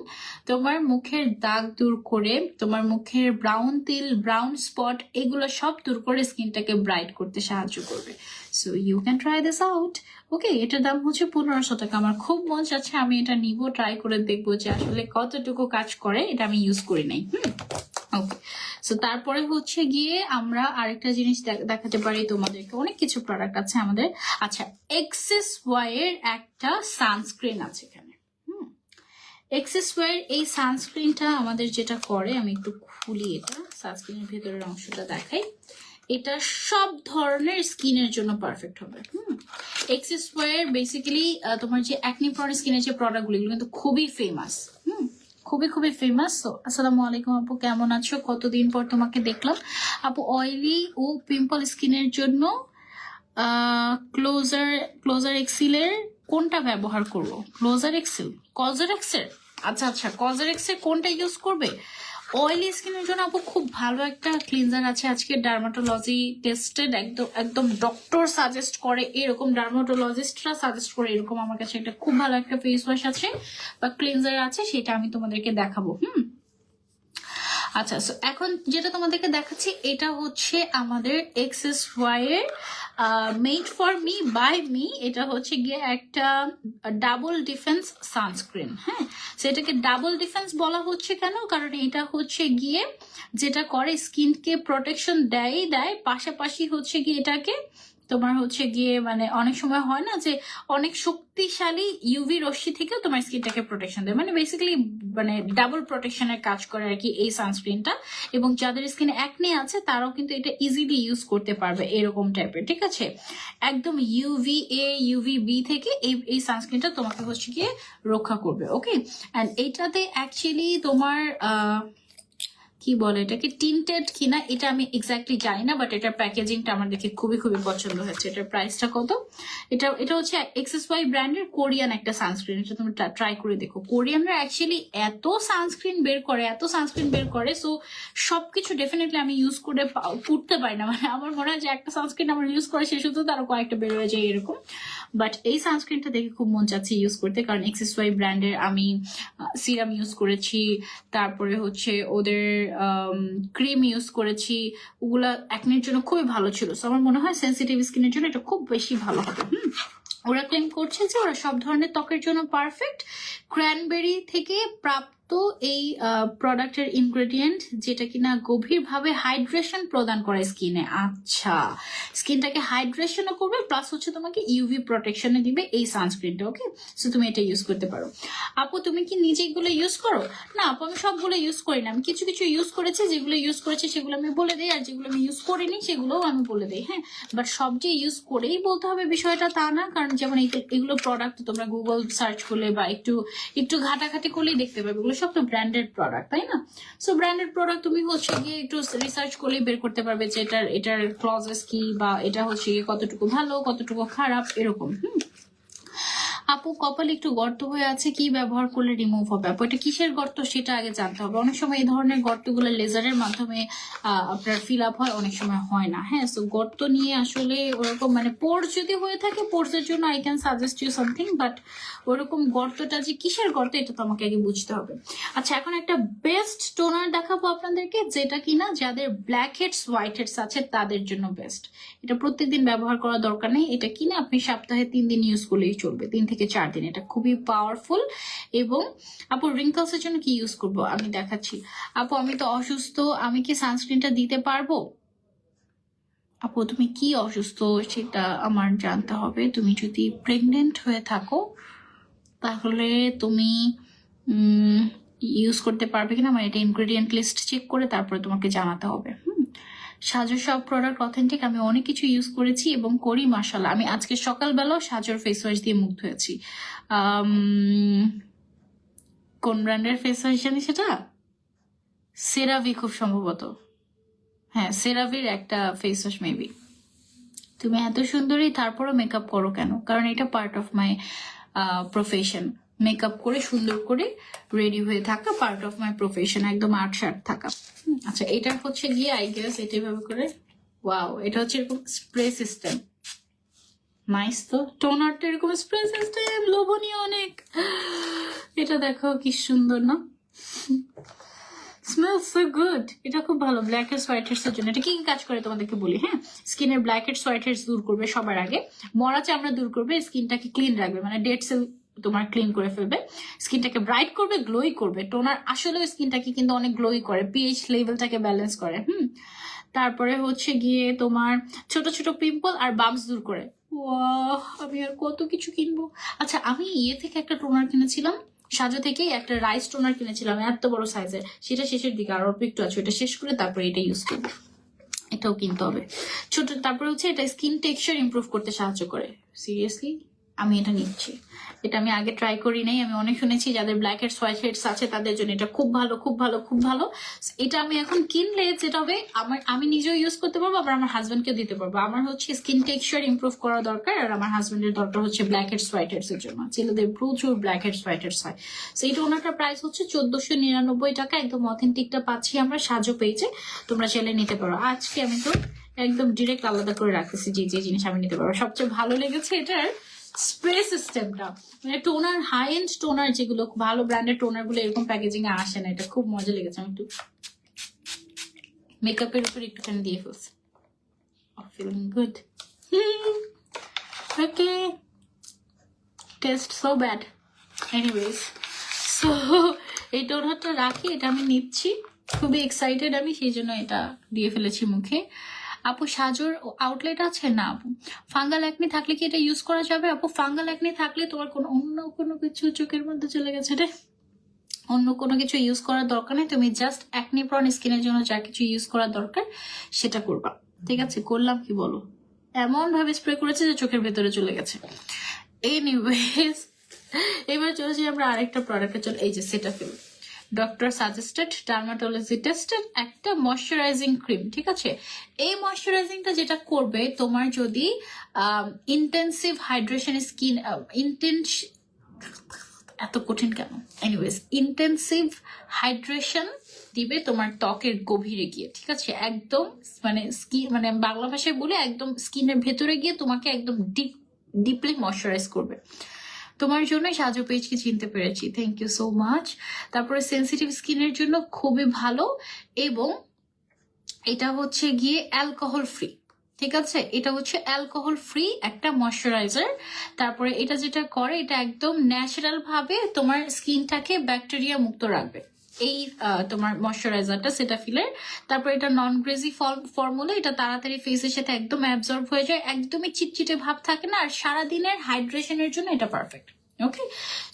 তোমার মুখের দাগ দূর করে, তোমার মুখের ব্রাউন তিল, ব্রাউন স্পট, এগুলো সব দূর করে স্কিনটাকে ব্রাইট করতে সাহায্য করবে। So you can try this out. Okay, এটার দাম হচ্ছে 1500 টাকা। আমার খুব মন চাচ্ছে আমি এটা নিব, ট্রাই করে দেখবো যে আসলে কতটুকু কাজ করে, এটা আমি ইউজ করি নাই। ওকে, সো তারপরে হচ্ছে গিয়ে আমরা আরেকটা জিনিস দেখাতে পারি তোমাদেরকে, অনেক কিছু প্রোডাক্ট আছে আমাদের। আচ্ছা, এক্সেস ওয়াই এর একটা সানস্ক্রিন আছে এখানে। এক্সেস ওয়াই এর এই সানস্ক্রিনটা আমাদের যেটা করে, আমি একটু খুলি, এটা সানস্ক্রিনের ভেতরের অংশটা দেখাই। এটা সব ধরনের স্কিনের জন্য পারফেক্ট হবে। এক্সেস ওয়াই এর বেসিক্যালি তোমার যে অ্যাকনি প্রন স্কিনের যে প্রোডাক্টগুলো, এগুলো কিন্তু খুবই ফেমাস, খুবই ফেমাস। তো আসসালামু আলাইকুম আপু, কেমন আছো? কতদিন পর তোমাকে দেখলাম আপু। অয়েলি ও পিম্পল স্কিনের জন্য ক্লোজার এক্সিলের কোনটা ব্যবহার করবো? ক্লোজার এক্সেল, কজার এক্সেল? আচ্ছা, কজার এক্সেল কোনটা ইউজ করবে? অয়েলি স্কিনের জন্য আপু খুব ভালো একটা ক্লিনজার আছে আজকে, ডার্মাটোলজি টেস্টেড, একদম ডক্টর সাজেস্ট করে এরকম, ডার্মাটোলজিস্টরা সাজেস্ট করে এরকম। আমার কাছে একটা খুব ভালো একটা ফেস ওয়াশ আছে বা ক্লিনজার আছে, সেটা আমি তোমাদেরকে দেখাবো। আচ্ছা, এখন যেটা তোমাদেরকে দেখাচ্ছি এটা হচ্ছে আমাদের এক্সেস ওয়াই এর made for me by me. এটা হচ্ছে গিয়ে একটা ডাবল ডিফেন্স সানস্ক্রিন। হ্যাঁ, সেটাকে ডাবল ডিফেন্স বলা হচ্ছে কেন? কারণ এটা হচ্ছে গিয়ে যেটা করে স্কিনকে প্রোটেকশন দেয়, পাশাপাশি হচ্ছে গিয়ে এটাকে তোমার হচ্ছে গিয়ে মানে অনেক সময় হয় না যে অনেক শক্তিশালী ইউভি রশ্মি থেকেও তোমার স্কিনটাকে প্রোটেকশন দেয়, মানে বেসিক্যালি মানে ডাবল প্রোটেকশনের কাজ করে আর কি এই সানস্ক্রিনটা। এবং যাদের স্কিনে অ্যাকনে আছে তারাও কিন্তু এটা ইজিলি ইউজ করতে পারবে, এরকম টাইপের। ঠিক আছে, একদম ইউভি এ ইউভি বি থেকে এই সানস্ক্রিনটা তোমাকে হচ্ছে গিয়ে রক্ষা করবে। ওকে, অ্যান্ড এইটাতে অ্যাকচুয়ালি তোমার কি বলে এটাকে, টিন্টেড কিনা এটা আমি এক্স্যাক্টলি জানি না, বাট এটার প্যাকেজিংটা আমার দেখে খুবই পছন্দ হয়েছে। এটার প্রাইসটা কত? এটা হচ্ছে এক্সেস ওয়াই ব্র্যান্ডের কোরিয়ান একটা সানস্ক্রিন। এটা তুমি ট্রাই করে দেখো। কোরিয়ানরা অ্যাকচুয়ালি এত সানস্ক্রিন বের করে, সো সবকিছু ডেফিনেটলি আমি ইউজ করে উঠতে পারি না, মানে আমার মনে হয় যে একটা সানস্ক্রিন আমার ইউজ করে শেষ হতো তারও কয়েকটা বের হয়ে যায় এরকম। বাট এই সানস্ক্রিনটা দেখে খুব মন চাচ্ছে ইউজ করতে, কারণ এক্সেস ওয়াই ব্র্যান্ডের আমি সিরাম ইউজ করেছি, তারপরে হচ্ছে ওদের ক্রিম ইউজ করেছি, ওগুলা অ্যাকনির জন্য খুবই ভালো ছিল। সো আমার মনে হয় সেন্সিটিভ স্কিনের জন্য এটা খুব বেশি ভালো হবে। ওরা ক্লেম করছে যে ওরা সব ধরনের ত্বকের জন্য পারফেক্ট। ক্র্যানবেরি থেকে প্রাপ্ত এই প্রোডাক্টের ইনগ্রেডিয়েন্ট যেটা কিনা গভীরভাবে হাইড্রেশন প্রদান করে স্কিনে। আচ্ছা, স্কিনটাকে হাইড্রেশনও করবে, প্লাস হচ্ছে তোমাকে ইউভি প্রোটেকশনে দিবে এই সানস্ক্রিনটা। ওকে, সো তুমি এটা ইউজ করতে পারো। আপু তুমি কি নিজে এগুলো ইউজ করো? না আপু, আমি সবগুলো ইউজ করি না, আমি কিছু কিছু ইউজ করেছি। যেগুলো ইউজ করেছি সেগুলো আমি বলে দিই, আর যেগুলো আমি ইউজ করিনি সেগুলোও আমি বলে দিই। হ্যাঁ, বাট সব যে ইউজ করেই বলতে হবে বিষয়টা তা না, কারণ যেমন এগুলো প্রোডাক্ট তোমরা গুগল সার্চ করলে বা একটু একটু ঘাটাঘাটি করলেই দেখতে পাবে, এগুলো সব তো ব্র্যান্ডেড প্রোডাক্ট, তাই না? সো ব্র্যান্ডেড প্রোডাক্ট তুমি হচ্ছে গিয়ে একটু রিসার্চ করলেই বের করতে পারবে যে এটার ক্লজেস কি, বা এটা হচ্ছে গিয়ে কতটুকু ভালো কতটুকু খারাপ এরকম। আপু কপালে একটু গর্ত হয়ে আছে, কি ব্যবহার করলে রিমুভ হবে? আপু এটা কিসের গর্ত সেটা আগে জানতে হবে। অনেক সময় এই ধরনের গর্তগুলো লেজারের মাধ্যমে আপনার ফিল আপ হয়, অনেক সময় হয় না। হ্যাঁ, সো গর্ত নিয়ে আসলে ওরকম মানে পোর্স যদি হয়ে থাকে, পোর্সের জন্য I can suggest you something, but ওরকম গর্তটা যে কিসের গর্ত এটা তো আমাকে আগে বুঝতে হবে। আচ্ছা, এখন একটা বেস্ট টোনার দেখাবো আপনাদেরকে, যেটা কিনা যাদের ব্ল্যাক হেডস হোয়াইট হেডস আছে তাদের জন্য বেস্ট। এটা প্রত্যেকদিন ব্যবহার করার দরকার নেই, এটা কিনা আপনি সপ্তাহে 3 দিন ইউজ করলেই চলবে, 3 থেকে 4 দিন। এটা খুবই পাওয়ারফুল। এবং আপু রিঙ্কলস এর জন্য কি ইউজ করব আমি দেখাচ্ছি। আপু আমি তো অসুস্থ, আমি কি সানস্ক্রিনটা দিতে পারবো? আপু তুমি কি অসুস্থ সেটা আমার জানতে হবে। তুমি যদি প্রেগনেন্ট হয়ে থাকো তাহলে তুমি ইউজ করতে পারবে কিনা, মানে এটা ইনগ্রেডিয়েন্ট লিস্ট চেক করে তারপরে তোমাকে জানাতে হবে। সাজো সব প্রোডাক্ট অথেন্টিক, আমি অনেক কিছু ইউজ করেছি এবং করি মাশাআল্লাহ। আমি আজকে সকালবেলাও সাজোর ফেস ওয়াশ দিয়ে মুগ্ধ হয়েছি। কোন ব্র্যান্ডের ফেস ওয়াশ জানি সেটা, সেরাভি খুব সম্ভবত। হ্যাঁ, সেরাভির একটা ফেস ওয়াশ মেবি। তুমি এত সুন্দরী তারপরও মেকআপ করো কেন? কারণ এটা part of my profession. Makeup করে সুন্দর করে রেডি হয়ে থাকা পার্ট অফ মাই প্রফেশন, একদম আর্ট শার্ট থাকা। আচ্ছা, এটা হচ্ছে গিয়ে আই গেস এটা এভাবে করে, ওয়াও, এটা হচ্ছে এরকম স্প্রে সিস্টেম। নাইস তো, টোনারটা এরকম স্প্রে সিস্টেম, লোভনীয় অনেক। এটা দেখো কি সুন্দর না, স্মেল সো গুড। এটা খুব ভালো ব্ল্যাক হেডস হোয়াইট হেডস এর জন্য। এটা কি কি কাজ করে তোমাদেরকে বলি। হ্যাঁ, স্কিনের ব্ল্যাক হেডস হোয়াইট হেডস দূর করবে সবার আগে, মরা চামড়া দূর করবে, স্কিনটাকে ক্লিন রাখবে, মানে ডেড সেল তোমার ক্লিন করে ফেলবে, স্কিনটাকে ব্রাইট করবে, গ্লোই করবে। টোনার আসলে স্কিনটাকে কিন্তু অনেক গ্লোই করে, পিএইচ লেভেলটাকে ব্যালেন্স করে। তারপরে হচ্ছে গিয়ে তোমার ছোট ছোট পিম্পল আর বাম্পস দূর করে। ওয়াও, আমি আর কত কিছু কিনবো। আচ্ছা, আমি ইয়ে থেকে একটা টোনার কিনেছিলাম, সাজো থেকে একটা রাইস টোনার কিনেছিলাম এত বড় সাইজের, সেটা শেষের দিকে আর অল্প একটু আছে, ওটা শেষ করে তারপরে এটা ইউজ করবো। এটাও কিনতে হবে ছোট। তারপরে হচ্ছে এটা স্কিন টেক্সচার ইমপ্রুভ করতে সাহায্য করে। সিরিয়াসলি আমি এটা নিচ্ছি, এটা আমি আগে ট্রাই করি নাই। আমি অনেক শুনেছি যাদের ব্ল্যাক হেডস হোয়াইট হেডস আছে তাদের জন্য এটা খুব ভালো খুব ভালো খুব ভালো। এটা আমি এখন কিনলে যেটা হবে, আমি নিজেও ইউজ করতে পারবো, আবার আমার হাজবেন্ডকেও দিতে পারবো। আমার হচ্ছে স্কিন টেক্সচার ইমপ্রুভ করা দরকার, আর আমার হাজবেন্ডের দরকার হচ্ছে ব্ল্যাক হেডস হোয়াইট হেডস এর জন্য। ছেলেদের প্রচুর ব্ল্যাক হেডস হোয়াইট হেডস হয়। সো এই টোনারটার প্রাইস হচ্ছে 1499 টাকা। একদম অথেন্টিকটা পাচ্ছি আমরা সাজো পেয়েছে, তোমরা চাইলে নিতে পারো। আজকে আমি তো একদম ডিরেক্ট আলাদা করে রাখতেছি যে যে জিনিস আমি নিতে পারবো। সবচেয়ে ভালো লেগেছে এটার স্প্রে সিস্টেমটা, মানে টোনার হাই এন্ড টোনার যেগুলো ভালো ব্র্যান্ডের টোনার গুলো এরকম প্যাকেজিং এ আসে না, এটা খুব মজা লেগেছে। আমি একটু মেকআপের উপর একটুখানি দিয়ে ফেলছি। Feeling good. Okay, test so bad. Anyways, so এই টোনারটা রাখি, এটা আমি নিচ্ছি, খুবই এক্সাইটেড আমি, সেই জন্য এটা দিয়ে ফেলেছি মুখে। আপু সাজোর আউটলেট আছে না? আপু ফাঙ্গাল একনি থাকলে কি এটা ইউজ করা যাবে? আপু ফাঙ্গাল একনি থাকলে তোমার অন্য কোনো কিছু চোখের মধ্যে চলে গেছে রে, অন্য কোনো কিছু ইউজ করার দরকার নেই। তুমি জাস্ট একনি প্রন স্কিনের জন্য যা কিছু ইউজ করার দরকার সেটা করবা, ঠিক আছে? করলাম কি বলো, এমন ভাবে স্প্রে করেছে যে চোখের ভেতরে চলে গেছে। এনিওয়েজ, এবার চলেছি আমরা আরেকটা প্রোডাক্টে। চলে এই যে Cetaphil, doctor suggested, dermatology tested একটা ময়শ্চারাইজিং ক্রিম, ঠিক আছে? এই ময়শ্চারাইজিংটা যেটা করবে তোমার যদি ইন্টেন্সিভ হাইড্রেশন স্কিন, এত কঠিন কেন, এনিওয়েজ ইন্টেন্সিভ হাইড্রেশন দিবে তোমার ত্বকের গভীরে গিয়ে, ঠিক আছে? একদম মানে স্কিন, মানে বাংলা ভাষায় বলে একদম স্কিনের ভেতরে গিয়ে তোমাকে একদম ডিপলি ময়শ্চারাইজ করবে। তোমার জন্য সাজু পেজকে চিনতে পেরেছি, থ্যাংক ইউ সো মাচ। তারপরে সেন্সিটিভ স্কিনের জন্য খুবই ভালো, এবং এটা হচ্ছে গিয়ে অ্যালকোহল ফ্রি, ঠিক আছে, এটা হচ্ছে অ্যালকোহল ফ্রি একটা ময়শ্চারাইজার। তারপরে এটা যেটা করে, এটা একদম ন্যাচারাল ভাবে তোমার স্কিনটাকে ব্যাকটেরিয়া মুক্ত রাখবে, এই তোমার ময়শ্চারাইজারটা সেটাফিলের। তারপর এটা নন গ্রেজি ফর্মুলা, এটা তাড়াতাড়ি ফেসের সাথে একদম অ্যাবজর্ব হয়ে যায়, একদমই চিটচিটে ভাব থাকে না, আর সারাদিনের হাইড্রেশনের জন্য এটা পারফেক্ট। ওকে,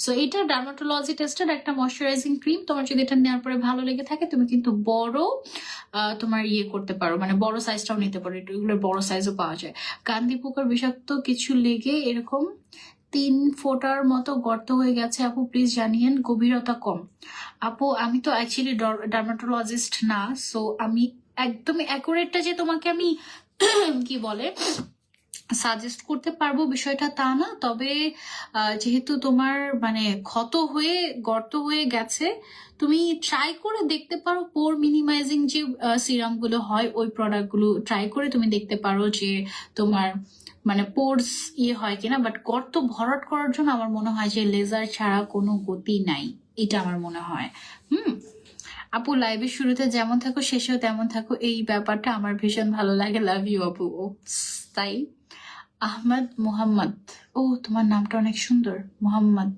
সো এটা ডার্মাটোলজি টেস্টেড একটা ময়শ্চারাইজিং ক্রিম। তোমার যদি এটা নেওয়ার পরে ভালো লেগে থাকে, তুমি কিন্তু বড় তোমার করতে পারো, মানে বড় সাইজটাও নিতে পারো, এগুলোর বড় সাইজও পাওয়া যায়। কান্দি পোকার বিষাক্ত কিছু লেগে এরকম 3 ফোঁটার মতো গর্ত হয়ে গেছে আপু, প্লিজ জানিয়েন, গভীরতা কম। আপু আমি তো অ্যাকচুয়ালি ডার্মাটোলজিস্ট না, সো আমি একদমই অ্যাকুরেটটা যে তোমাকে আমি কি বলে সাজেস্ট করতে পারবো বিষয়টা তা না। তবে যেহেতু তোমার মানে ক্ষত হয়ে গর্ত হয়ে গেছে, তুমি ট্রাই করে দেখতে পারো পোর মিনিমাইজিং যে সিরাম গুলো হয়, ওই প্রোডাক্ট গুলো ট্রাই করে তুমি দেখতে পারো যে তোমার মানে পোর্স হয় কিনা। বাট গর্ত ভরাট করার জন্য আমার মনে হয় যে লেজার ছাড়া কোনো গতি নাই, এটা আমার মনে হয়। আপু লাইভের শুরুতে যেমন থাকো শেষেও তেমন থাকো, এই ব্যাপারটা আমার ভীষণ ভালো লাগে, লাভ ইউ আপু। ও তাই, আহমদ মোহাম্মদ, ও তোমার নামটা অনেক সুন্দর, মোহাম্মদ।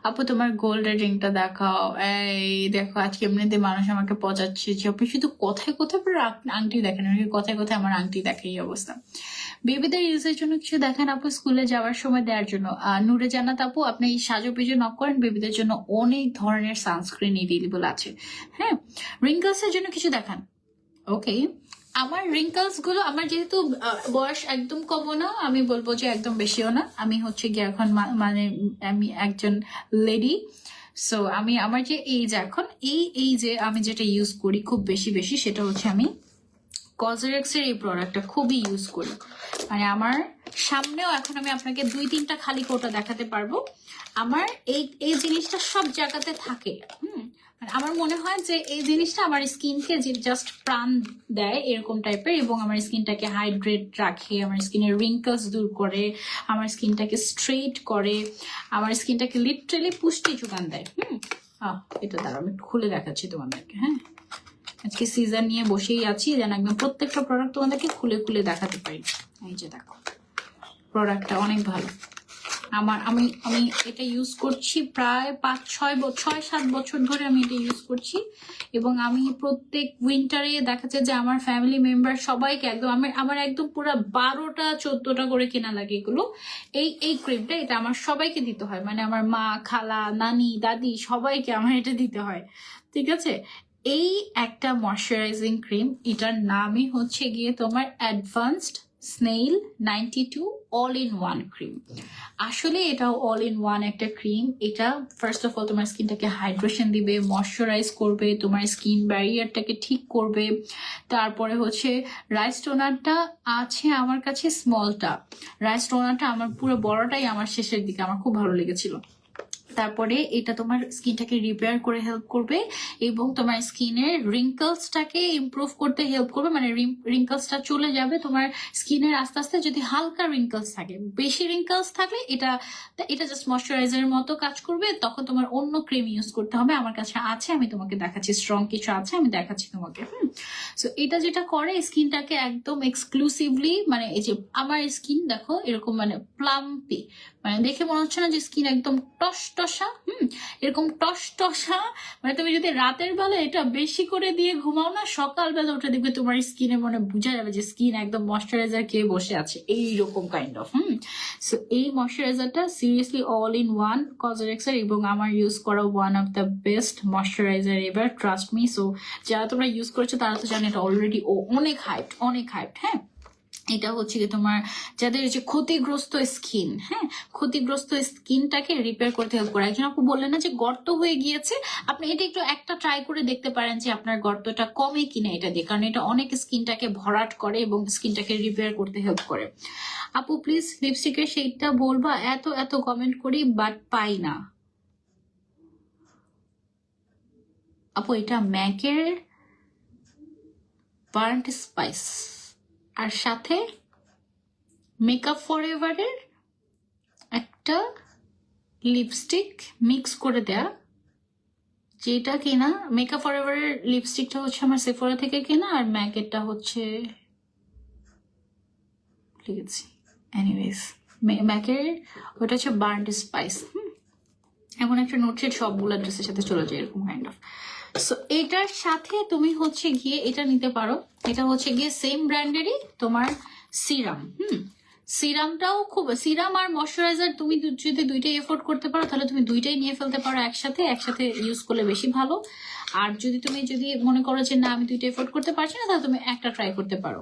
আপু তোমার গোল্ডের রিংটা দেখাও। এই দেখো, আজকে এমনিতে মানুষ আমাকে পচাচ্ছে যে আপনি শুধু কোথায় কোথায় পুরো আংটি দেখেন, কোথায় কোথায় আমার আংটি দেখে, এই অবস্থা। বেবিদের ইউজের জন্য কিছু দেখেন আপু, স্কুলে যাওয়ার সময় দেওয়ার জন্য। নূরে জান্নাত আপু, আপনি এই সাজো পেজে নক করেন, বেবিদের জন্য অনেক ধরনের সানস্ক্রিন এভেলেবল আছে। হ্যাঁ, রিঙ্কলস এর জন্য কিছু দেখান। ওকে, আমার রিঙ্কলস গুলো, আমার যেহেতু বয়স একদম কমও না, আমি বলবো যে একদম বেশিও না, আমি হচ্ছে গিয়ে এখন মানে আমি একজন লেডি। সো আমি আমার যে এইজ এখন, এই যে আমি যেটা ইউজ করি খুব বেশি বেশি, সেটা হচ্ছে আমি কজরেক্স এর এই প্রোডাক্টটা খুবই ইউজ করি। মানে আমার সামনেও এখন আমি আপনাকে 2-3টা খালি কোটা দেখাতে পারবো। আমার এই জিনিসটা সব জায়গাতে থাকে। আমার মনে হয় যে এই জিনিসটা আমার স্কিনকে যে জাস্ট প্রাণ দেয় এরকম টাইপের, এবং আমার স্কিনটাকে হাইড্রেট রাখে, আমার স্কিনের রিঙ্কলস দূর করে, আমার স্কিনটাকে স্ট্রেট করে, আমার স্কিনটাকে লিটারালি পুষ্টি যোগান দেয়। এটা দ্বারা আমি খুলে দেখাচ্ছি তোমাদেরকে। হ্যাঁ, আজকে সিজন নিয়ে বসেই আছি, যেন একদম প্রত্যেকটা প্রোডাক্ট তোমাদেরকে খুলে খুলে দেখাতে পারি। এই যে দেখো, প্রোডাক্টটা অনেক ভালো। আমি এটা ইউজ করছি প্রায় 5-6-7 বছর ধরে আমি এটা ইউজ করছি, এবং আমি প্রত্যেক উইন্টারে দেখা যায় যে আমার ফ্যামিলি মেম্বার সবাইকে একদম আমার একদম পুরো 12টা-14টা করে কেনা লাগে এগুলো। এই ক্রিমটা, এটা আমার সবাইকে দিতে হয়, মানে আমার মা, খালা, নানি, দাদি সবাইকে আমার এটা দিতে হয়, ঠিক আছে। এই একটা ময়শ্চারাইজিং ক্রিম, এটার নামই হচ্ছে গিয়ে তোমার advanced snail 92 all in one cream. আসলে এটা অল ইন ওয়ান একটা ক্রিম। এটা ফার্স্ট অফ অল তোমার স্কিনটাকে হাইড্রেশন দিবে, ময়শ্চারাইজ করবে, তোমার স্কিন ব্যারিয়ারটাকে ঠিক করবে। তারপরে হচ্ছে রাইস টোনারটা আছে আমার কাছে, স্মলটা রাইস টোনারটা আমার পুরো বড়টাই আমার শেষের দিকে, আমার খুব ভালো লেগেছিল। তারপরে এটা তোমার স্কিনটাকে রিপেয়ার করে হেল্প করবে, এবং তোমার স্কিনের রিঙ্কলসটাকে ইমপ্রুভ করতে হেল্প করবে, মানে রিঙ্কলসটা চলে যাবে তোমার স্কিনের আস্তে আস্তে। যদি হালকা রিঙ্কলস থাকে, বেশি রিঙ্কলস থাকলে এটা জাস্ট ময়শ্চারাইজারের মতো কাজ করবে, তখন তোমার অন্য ক্রিম ইউজ করতে হবে। আমার কাছে আছে, আমি তোমাকে দেখাচ্ছি, স্ট্রং কিছু আছে, আমি দেখাচ্ছি তোমাকে। সো এটা যেটা করে স্কিনটাকে একদম এক্সক্লুসিভলি, মানে এই যে আমার স্কিন দেখো এরকম মানে প্লাম্পি, মানে দেখে মনে হচ্ছে না যে স্কিন একদম টস টসা, এরকম টস টসা। মানে তুমি যদি রাতের বেলা এটা বেশি করে দিয়ে ঘুমাও না, সকালবেলা উঠে দেখবে তোমার স্কিনে মনে বোঝা যাবে যে স্কিন একদম ময়শ্চারাইজার খেয়ে বসে আছে, এইরকম কাইন্ড অফ। সো এই ময়শ্চারাইজারটা সিরিয়াসলি অল ইন ওয়ান কজরেক্সের, এবং আমার ইউজ করা one of the best moisturiser এবার, ট্রাস্ট মি। সো যারা তোমরা ইউজ করছো তারা তো জানো এটা অলরেডি অনেক হাইপড। হ্যাঁ, এটা হচ্ছে কি তোমার যাদের যে ক্ষতিগ্রস্ত স্কিন, হ্যাঁ, ক্ষতিগ্রস্ত স্কিনটাকে রিপেয়ার করতে হেল্প করে। একজন আপু বললেন না যে গর্ত হয়ে গিয়েছে, আপনি এটা একটু একটা ট্রাই করে দেখতে পারেন যে আপনার গর্তটা কমে কিনা এটা দিয়ে, কারণ এটা অনেক স্কিনটাকে ভরাট করে এবং স্কিনটাকে রিপেয়ার করতে হেল্প করে। আপু প্লিজ লিপস্টিকের সেইটা বলবা, এত কমেন্ট করি বাট পাই না। আপু এটা ম্যাকের বার্ন্ট স্পাইস, আর সাথে মেকআপ ফরএভারের একটা লিপস্টিক মিক্স করে দেয়া, যেটা কিনা মেকআপ ফরএভারের লিপস্টিকটা হচ্ছে আমার সেফোরা থেকে কেনা, আর ম্যাকেটটা হচ্ছে লিখেছি এনিওয়েজ ম্যাকের ওটা হচ্ছে বার্ন্ড স্পাইস। এমন একটা নোট শেড সবগুলো ড্রেসের সাথে চলে যায় এরকম কাইন্ড অফ। সো এটার সাথে তুমি হচ্ছে গিয়ে এটা নিতে পারো, এটা হচ্ছে গিয়ে সেম ব্র্যান্ডেরই তোমার সিরাম। সিরামটাও খুব, সিরাম আর ময়শ্চারাইজার তুমি যদি দুইটাই এফোর্ড করতে পারো তাহলে তুমি দুইটাই নিয়ে ফেলতে পারো একসাথে, একসাথে ইউজ করলে বেশি ভালো। আর যদি তুমি মনে করো যে না আমি দুইটা এফোর্ড করতে পারছি না, তাহলে তুমি একটা ট্রাই করতে পারো।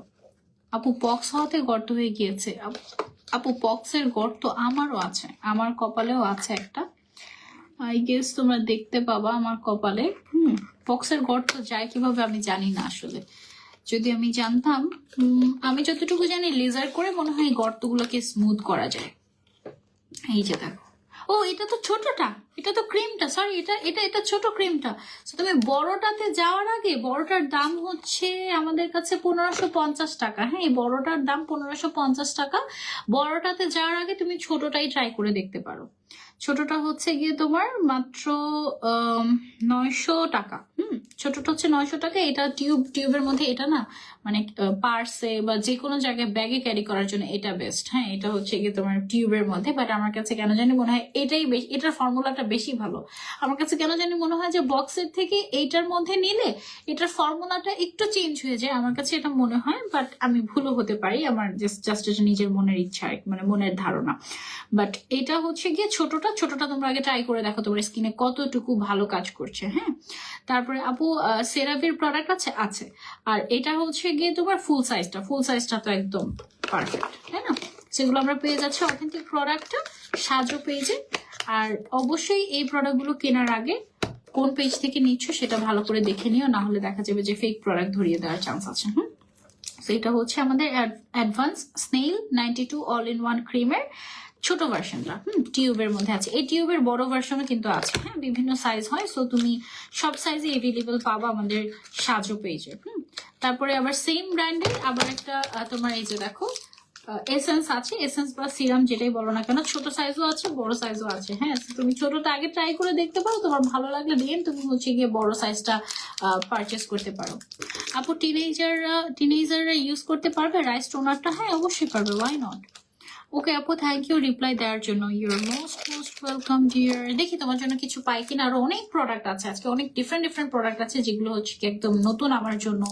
আপু পক্স হওয়াতে গর্ত হয়ে গিয়েছে। আপু পক্সের গর্ত আমারও আছে, আমার কপালেও আছে একটা, আই গেস তোমরা দেখতে পাবা আমার কপালে। পক্সের গর্ত যায় কিভাবে আমি জানি না আসলে, যদি আমি জানতাম। আমি যতটুকু জানি লেজার করে মনে হয় গর্তগুলোকে স্মুথ করা যায়। এই যে দেখো, ও এটা তো ছোটটা, এটা তো ক্রিমটা, সরি এটা এটা এটা ছোট ক্রিমটা। তুমি বড়টাতে যাওয়ার আগে, বড়টার দাম হচ্ছে আমাদের কাছে 1550 টাকা। হ্যাঁ, এই বড়টার দাম 1550 টাকা। বড়টাতে যাওয়ার আগে তুমি ছোটটাই ট্রাই করে দেখতে পারো। ছোটটা হচ্ছে গিয়ে তোমার মাত্র 900 টাকা। ছোটটা হচ্ছে 900 টাকা। এটা টিউবের মধ্যে, এটা না মানে পার্সে বা যে কোনো জায়গায় ব্যাগে ক্যারি করার জন্য এটা বেস্ট। হ্যাঁ, এটা হচ্ছে গিয়ে তোমার টিউবের মধ্যে, বাট আমার কাছে কেন জানি মনে হয় এটাই বেশি, এটার ফর্মুলাটা বেশি ভালো। আমার কাছে কেন জানি মনে হয় যে বক্সের থেকে এইটার মধ্যে নিলে এটার ফর্মুলাটা একটু চেঞ্জ হয়ে যায়, আমার কাছে এটা মনে হয়। বাট আমি ভুলও হতে পারি, আমার জাস্ট এটা নিজের মনের ইচ্ছা, মানে মনের ধারণা। বাট এটা হচ্ছে গিয়ে ছোটটা তোমরা আগে ট্রাই করে দেখো তোমার স্কিনে কতটুকু ভালো কাজ করছে। হ্যাঁ, তারপরে আপু সেরাভির প্রোডাক্ট আছে। আর এটা হচ্ছে গিয়ে তোমার ফুল সাইজটা তো একদম পারফেক্ট, তাই না? সেগুলো আমরা পেয়ে যাচ্ছি অথেন্টিক প্রোডাক্টটা সাজো পেজে। আর অবশ্যই এই প্রোডাক্টগুলো কেনার আগে কোন পেজ থেকে নিচ্ছ সেটা ভালো করে দেখে নিও, না হলে দেখা যাবে যে ফেক প্রোডাক্ট ধরিয়ে দেওয়ার চান্স আছে। এটা হচ্ছে আমাদের advance snail 92 all in one ক্রিমের ছোট ভার্সনটা। টিউবের মধ্যে আছে। এই টিউবের বড় ভার্সনও কিন্তু আছে। হ্যাঁ, বিভিন্ন সাইজ হয়, সো তুমি সব সাইজে এভেলেবল পাবা আমাদের সাজো পেজে। তারপরে আবার সেম ব্র্যান্ডের আবার একটা তোমার এই যে দেখো এসেন্স আছে, এসেন্স বা সিরাম যেটাই বলো না কেন, ছোট সাইজও আছে বড় সাইজও আছে। হ্যাঁ, তুমি ছোটটা আগে ট্রাই করে দেখতে পারো, তোমার ভালো লাগলে দেন তুমি হচ্ছে গিয়ে বড় সাইজটা পারচেস করতে পারো। আপু টিনেজাররা ইউজ করতে পারবে রাইস টোনারটা? হ্যাঁ, অবশ্যই পারবে, ওয়াই নট। ওকে আপু, থ্যাংক ইউ রিপ্লাই দেওয়ার জন্য। Your most welcome deer. দেখি তোমার জন্য কিছু পাই কিনা। আরো অনেক প্রোডাক্ট আছে আজকে, অনেক ডিফারেন্ট প্রোডাক্ট আছে যেগুলো হচ্ছে কি একদম নতুন আমার জন্য।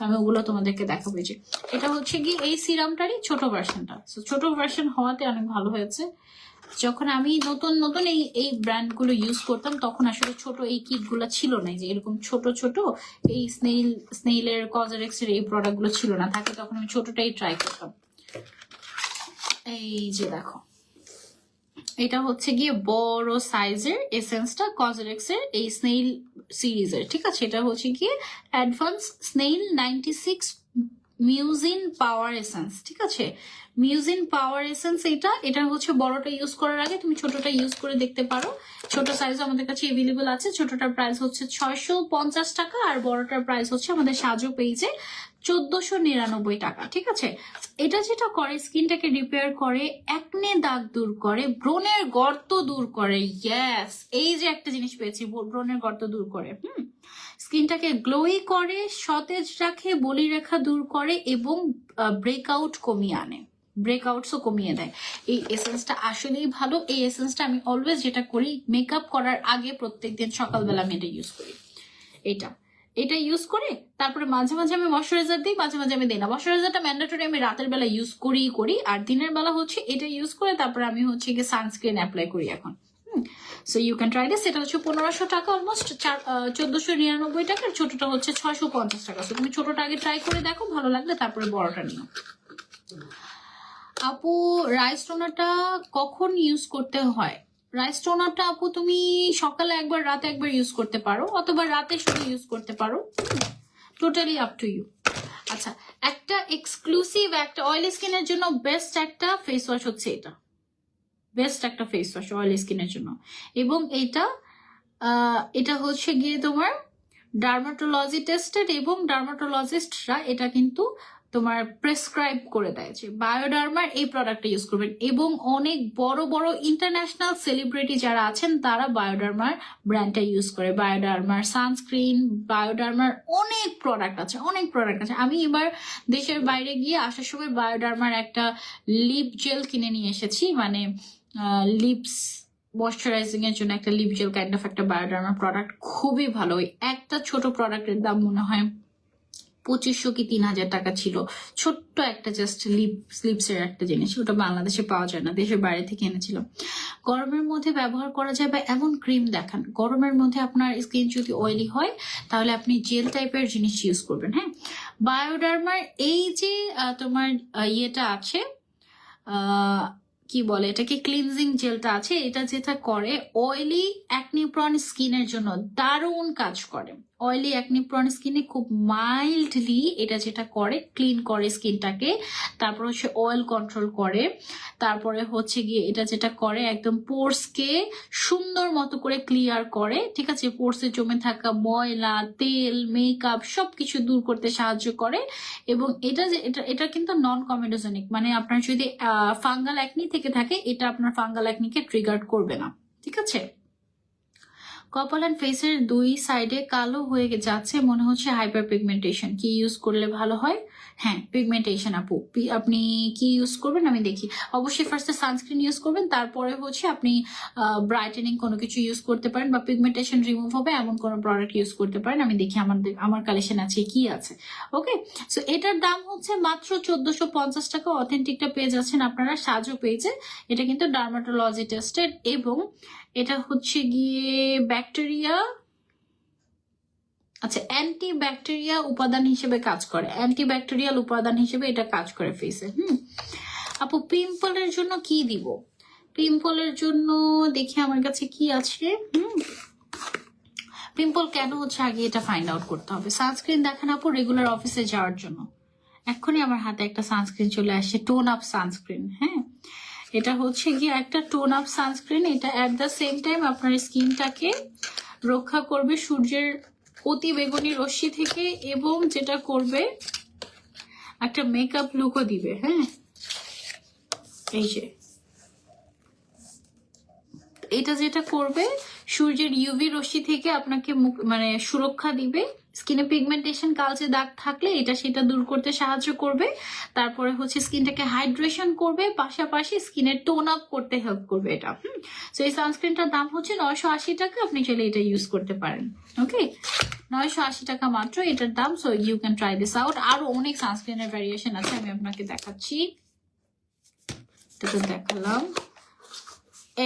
আমি ওগুলো তোমাদেরকে দেখাবো। যে এটা হচ্ছে কি এই সিরামটারই ছোট ভার্সনটা। ছোট ভার্সন হওয়াতে অনেক ভালো হয়েছে। যখন আমি নতুন এই ব্র্যান্ডগুলো ইউজ করতাম তখন আসলে ছোট এই কিটগুলো ছিল না, যে এরকম ছোট এই স্নেইলের কজারেক্সের এই প্রোডাক্টগুলো ছিল না, থাকে তখন আমি ছোটটাই ট্রাই করতাম। এই যে দেখো, এটা হচ্ছে গিয়ে বড় সাইজের এসেন্সটা কজরেক্সের এই স্নেইল সিরিজের। ঠিক আছে, এটা হচ্ছে গিয়ে অ্যাডভান্স স্নেইল 96 মিউজিন পাওয়ার এসেন্স। ঠিক আছে, মিউজিন পাওয়ার এসেন্স। এটা হচ্ছে বড়টা ইউজ করার আগে তুমি ছোটটা ইউজ করে দেখতে পারো। ছোট সাইজও আমাদের কাছে এভেলেবল আছে। ছোটটার প্রাইস হচ্ছে 650 টাকা, আর বড়টার প্রাইস হচ্ছে আমাদের সাজো পেজে 1499 টাকা। ঠিক আছে, এটা যেটা করে স্কিনটাকে রিপেয়ার করে, একনে দাগ দূর করে, ব্রণের গর্ত দূর করে। ইয়েস, এই যে একটা জিনিস পেয়েছি, ব্রণের গর্ত দূর করে। স্কিনটাকে গ্লোই করে, সতেজ রাখে, বলিরেখা দূর করে এবং ব্রেকআউট কমিয়ে আনে, ব্রেকআউটসও কমিয়ে দেয়। এই এসেন্সটা আসলেই ভালো। এই এসেন্সটা আমি অলওয়েজ যেটা করি, মেকআপ করার আগে প্রত্যেকদিন সকালবেলা আমি এটা ইউজ করি। এটা ইউজ করে তারপরে মাঝে মাঝে আমি ময়শ্চারাইজার দিই, মাঝে মাঝে আমি দিই না। ময়শ্চারাইজারটা ম্যান্ডেটরি আমি রাতের বেলা ইউজ করি, আর দিনের বেলা হচ্ছে এটা ইউজ করে তারপরে আমি হচ্ছে গিয়ে সানস্ক্রিন অ্যাপ্লাই করি এখন। So you can try this. এটা হচ্ছে 1500 টাকা, অলমোস্ট 1499 টাকা। ছোটটা হচ্ছে 650 টাকা। সো তুমি ছোটটা আগে ট্রাই করে দেখো, ভালো লাগলে তারপরে বড়টা নিও। আপু রাইস টোনারটা কখন ইউজ করতে হয়? রাইস টোনারটা আপু তুমি সকালে একবার রাতে একবার ইউজ করতে পারো, অথবা রাতে শুধু ইউজ করতে পারো, টোটালি আপ টু ইউ। আচ্ছা, একটা এক্সক্লুসিভ একটা অয়েলি স্কিনের জন্য বেস্ট একটা ফেস ওয়াশ হচ্ছে এটা, বেস্ট একটা ফেস ওয়াশ অয়েলি স্কিনের জন্য। এবং এটা হচ্ছে গিয়ে তোমার ডার্মাটোলজি টেস্টেড, এবং ডার্মাটোলজিস্টরা এটা কিন্তু তোমার প্রেসক্রাইব করে দেয় যে বায়োডার্মার এই প্রোডাক্টটা ইউজ করবেন, এবং অনেক বড় বড় ইন্টারন্যাশনাল সেলিব্রিটি যারা আছেন তারা বায়োডার্মার ব্র্যান্ডটা ইউজ করে। বায়োডার্মার সানস্ক্রিন, বায়োডার্মার অনেক প্রোডাক্ট আছে, অনেক প্রোডাক্ট আছে। আমি এবার দেশের বাইরে গিয়ে আসার সময় বায়োডার্মার একটা লিপ জেল কিনে নিয়ে এসেছি, মানে লিপস ময়শ্চারাইজিং এর জন্য একটা লিপ জেল কাইন্ড অফ একটা বায়োডার্মার প্রোডাক্ট, খুবই ভালো। ওই একটা ছোট প্রোডাক্টের দাম মনে হয় 2500 কি 3000 টাকা ছিল। ছোট্ট একটা জাস্ট লিপসের একটা জিনিস, ওটা বাংলাদেশে পাওয়া যায় না, দেশের বাইরে থেকে এনেছিলাম। গরমের মধ্যে ব্যবহার করা যায়, বা এমন ক্রিম দেখান গরমের মধ্যে আপনার স্কিন যদি অয়েলি হয় তাহলে আপনি জেল টাইপের জিনিস ইউজ করবেন। হ্যাঁ, বায়োডার্মার এই যে তোমার ইয়েটা আছে, কি বলে এটাকে, ক্লিনজিং জেলটা আছে, এটা যেটা করে অয়েলি অ্যাকনি প্রন স্কিনের জন্য দারুণ কাজ করে। অয়েলি অ্যাকনি প্রন স্কিনে খুব মাইল্ডলি এটা যেটা করে, ক্লিন করে স্কিনটাকে, তারপর হচ্ছে অয়েল কন্ট্রোল করে, তারপরে হচ্ছে গিয়ে এটা যেটা করে একদম পোর্সকে সুন্দর মতো করে ক্লিয়ার করে, ঠিক আছে, পোর্সে জমে থাকা ময়লা, তেল, মেকআপ সবকিছু দূর করতে সাহায্য করে। এবং এটা যে এটা কিন্তু নন কমেডোজেনিক, মানে আপনার যদি ফাঙ্গাল অ্যাকনি থেকে থাকে এটা আপনার ফাঙ্গাল অ্যাকনিকে ট্রিগার করবে না, ঠিক আছে। কপাল অ্যান্ড ফেসের দুই সাইডে কালো হয়ে যাচ্ছে, মনে হচ্ছে হাইপার পিগমেন্টেশন, কি ইউজ করলে ভালো হয়? হ্যাঁ, পিগমেন্টেশন আপু, আপনি কি ইউজ করবেন আমি দেখি। অবশ্যই ফার্স্টে সানস্ক্রিন ইউজ করবেন, তারপরে হচ্ছে আপনি ব্রাইটেনিং কোনো কিছু ইউজ করতে পারেন, বা পিগমেন্টেশন রিমুভ হবে এমন কোনো প্রোডাক্ট ইউজ করতে পারেন। আমি দেখি আমার কালেকশন আছে কি আছে। ওকে, সো এটার দাম হচ্ছে মাত্র 1450 টাকা। অথেন্টিকটা পেয়ে যাচ্ছেন আপনারা সাজো পেজে। এটা কিন্তু ডার্মাটোলজি টেস্টেড, এবং এটা হচ্ছে গিয়ে ব্যাকটেরিয়া, আচ্ছা, অ্যান্টি ব্যাকটেরিয়া উপাদান হিসেবে কাজ করে, অ্যান্টিব্যাকটেরিয়াল উপাদান হিসেবে এটা কাজ করে ফেসে। আপু পিম্পলের জন্য কি দিব? পিম্পলের জন্য দেখি আমার কাছে কি আছে। পিম্পল কেন হচ্ছে আগে এটা ফাইন্ড আউট করতে হবে। সানস্ক্রিন দেখান আপু রেগুলার অফিসে যাওয়ার জন্য। এখনই আমার হাতে একটা সানস্ক্রিন চলে আসছে, টোন আপ সানস্ক্রিন। হ্যাঁ, এটা হচ্ছে গিয়ে একটা টোন আপ সানস্ক্রিন। এটা অ্যাট দ্য সেম টাইম আপনার স্কিনটাকে রক্ষা করবে সূর্যের অতি বেগুনি রশ্মি থেকে, এবং যেটা করবে একটা মেকআপ লুকও দিবে। হ্যাঁ, এই যে এটা যেটা করবে সূর্যের ইউভি রশ্মি থেকে আপনাকে মানে সুরক্ষা দিবে। স্কিনে পিগমেন্টেশন, কালচে দাগ থাকলে এটা সেটা দূর করতে সাহায্য করবে। তারপরে হচ্ছে স্কিনটাকে হাইড্রেশন করবে, পাশাপাশি স্কিনের টোন আপ করতে হেল্প করবে এটা। সো এই সানস্ক্রিনটার দাম হচ্ছে 980 টাকা। আপনি চাইলে এটা ইউজ করতে পারেন। ওকে, 980 টাকা মাত্র এটার দাম। So you can try this out. আরো অনেক সানস্ক্রিনের ভ্যারিয়েশন আছে, আমি আপনাকে দেখাচ্ছি। এটা তো দেখালাম।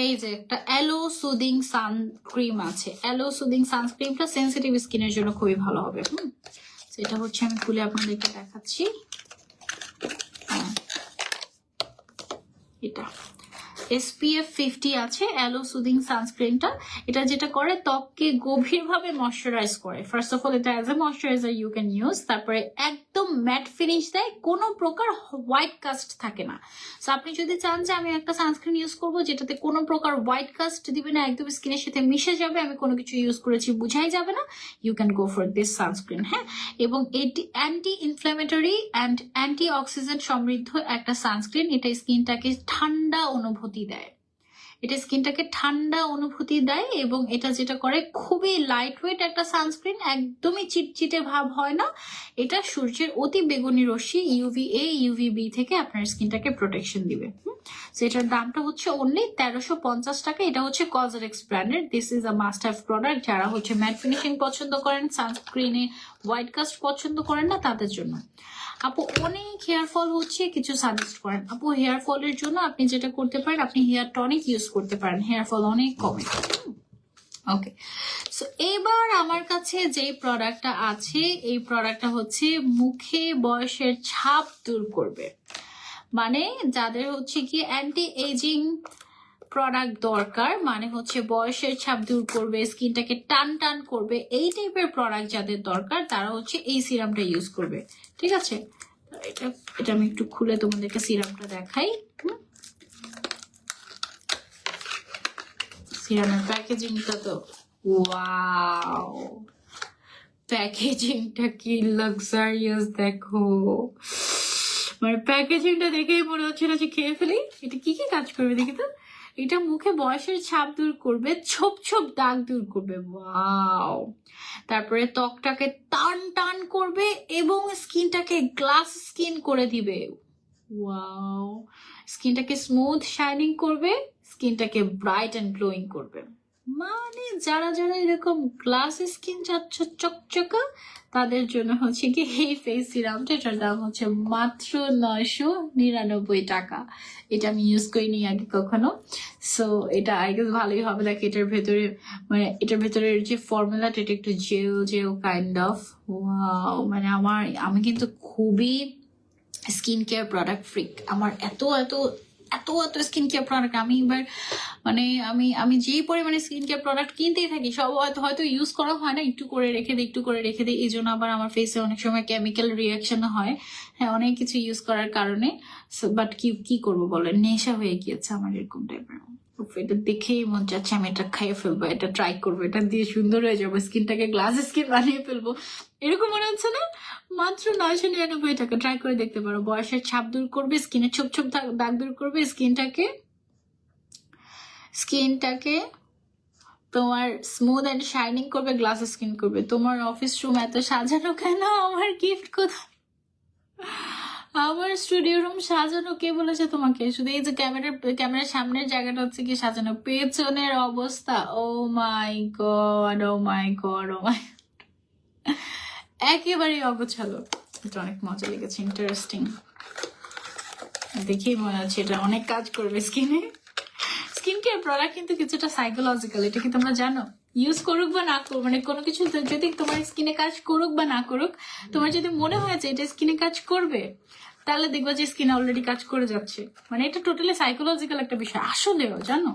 এই যে একটা অ্যালো সুদিং সানক্রিম আছে, অ্যালো সুদিং সানস্ক্রিমটা সেনসিটিভ স্কিনের জন্য খুবই ভালো হবে। সেটা হচ্ছে আমি খুলে আপনাদেরকে দেখাচ্ছি। এটা SPF 50 আছে অ্যালো সুদিং সানস্ক্রিনটা। এটা যেটা করে ত্বককে গভীরভাবে ময়শ্চারাইজ করে। ফার্স্ট অফ অল এটা as a moisturiser you can use. তারপরে একদম ম্যাট ফিনিশ দেয়, কোনো প্রকার হোয়াইট কাস্ট থাকে না। সো আপনি যদি চান যে আমি একটা সানস্ক্রিন ইউজ করবো যেটাতে কোনো প্রকার হোয়াইট কাস্ট দিবে না, একদম স্কিনের সাথে মিশে যাবে, আমি কোনো কিছু ইউজ করেছি বুঝাই যাবে না, you can go for this sunscreen. হ্যাঁ, এবং এটি anti inflammatory and antioxidant সমৃদ্ধ একটা সানস্ক্রিন। এটা স্কিনটাকে ঠান্ডা অনুভূতি দেয়, এটা স্কিনটাকে ঠান্ডা অনুভূতি দেয়, এবং এটা যেটা করে খুবই লাইট ওয়েট একটা সানস্ক্রিন, একদমই চিটচিটে ভাব হয় না। এটা সূর্যের অতি বেগুনি রশ্মি UVA UVB থেকে আপনার স্কিনটাকে প্রোটেকশন দিবে। এটার দামটা হচ্ছে অনলি 1350 টাকা। এটা হচ্ছে কজরেক্স ব্র্যান্ডের। This is a must have product যারা হচ্ছে ম্যাট ফিনিশিং পছন্দ করেন, সানস্ক্রিনে হোয়াইট কাস্ট পছন্দ করেন না, তাদের জন্য। আপু অনেক হেয়ার ফল হচ্ছে, কিছু সাজেস্ট করেন। আপু হেয়ার ফলের জন্য আপনি যেটা করতে পারেন, আপনি হেয়ার টনিক ইউজ করতে পারেন, হেয়ার ফল অনেক কমে। ওকে, সো এবার আমার কাছে যে প্রোডাক্টটা আছে, এই প্রোডাক্টটা হচ্ছে মুখে বয়সের ছাপ দূর করবে। মানে যাদের হচ্ছে কি অ্যান্টি এজিং প্রোডাক্ট দরকার, মানে হচ্ছে বয়সের ছাপ দূর করবে, স্কিনটাকে টান টান করবে, এই টাইপের প্রোডাক্ট যাদের দরকার তারা হচ্ছে এই সিরামটা ইউজ করবে। ঠিক আছে, এটা আমি একটু খুলে তোমাদেরকে সিরামটা দেখাই। সিরামের প্যাকেজিংটা তো ওয়াও, প্যাকেজিংটা কি লাক্সারিয়াস দেখো। মানে প্যাকেজিংটা দেখেই মনে হচ্ছে না যে খেয়ে ফেলি। এটা কি কি কাজ করবে দেখি তো। এটা মুখে বয়সের ছাপ দূর করবে, ছোপ ছোপ দাগ দূর করবে, ওয়াও। তারপরে ত্বকটাকে টান টান করবে এবং স্কিনটাকে গ্লাস স্কিন করে দিবে, ওয়াও। স্কিনটাকে স্মুথ শাইনিং করবে, স্কিনটাকে ব্রাইট অ্যান্ড গ্লোয়িং করবে। মানে যারা যারা এরকম গ্লাস স্কিন চাচ্ছ চকচকা, তাদের জন্য হচ্ছে কি এই ফেস সিরামটা। এটার দাম হচ্ছে মাত্র 999 টাকা। এটা আমি ইউজ করিনি আগে কখনো, সো এটা আই গেস ভালোই হবে। দেখে এটার ভেতরে, মানে এটার ভেতরের যে ফর্মুলাটা, এটা একটু gel gel kind of, wow. মানে আমি কিন্তু খুবই স্কিন কেয়ার প্রোডাক্ট ফ্রিক। আমার এত এত এত এত স্কিন কেয়ার প্রোডাক্ট, আমি এবার মানে আমি যেই পরিমাণে স্কিন কেয়ার প্রোডাক্ট কিনতেই থাকি, সব হয়তো ইউজ করা হয় না, একটু করে রেখে দিই একটু করে রেখে দিই। এই জন্য আবার আমার ফেসে অনেক সময় কেমিক্যাল রিয়াকশন হয়, হ্যাঁ, অনেক কিছু ইউজ করার কারণে। বাট কি করবো বলেন, নেশা হয়ে গিয়েছে আমার এরকম টাইপের। এটা দেখেই মন চাচ্ছে আমি এটা খাইয়ে ফেলবো, এটা ট্রাই করবো, এটা দিয়ে সুন্দর হয়ে যাবো, স্কিনটাকে গ্লাস স্কিন বানিয়ে ফেলবো, এরকম মনে হচ্ছে না? মাত্র 999 টাকা। ট্রাই করে দেখতে পারো। বয়সের ছাপ দূর করবে, স্কিনে ছোপ ছোপ দাগ দূর করবে, স্কিনটাকে তোমার স্মুথ অ্যান্ড শাইনিং করবে, গ্লাস স্কিন করবে। তোমার অফিস রুম এত সাজানো কেন? আমার গিফট কোথায়? আমার স্টুডিও রুম সাজানো কে বলেছে তোমাকে? শুধু এই যে ক্যামেরার সামনের জায়গাটা হচ্ছে কি সাজানো, পেছনের অবস্থা, ও মাই গড, ও মাই গড, ও মাই, একেবারেই অগোছালো। এটা অনেক মজা লেগেছে, ইন্টারেস্টিং। দেখেই মনে হচ্ছে এটা অনেক কাজ করবে স্কিনে। স্কিন কেয়ার প্রোডাক্ট কিন্তু কিছুটা সাইকোলজিক্যাল, এটা কি তোমরা জানো? ইউজ করুক বা না করুক, মানে কোনো কিছু যদি তোমার স্কিনে কাজ করুক বা না করুক, তোমার যদি মনে হয় যে এটা স্কিনে কাজ করবে, তাহলে দেখবা যে স্কিনে অলরেডি কাজ করে যাচ্ছে। মানে এটা টোটালি সাইকোলজিক্যাল একটা বিষয় আসলেও, জানো?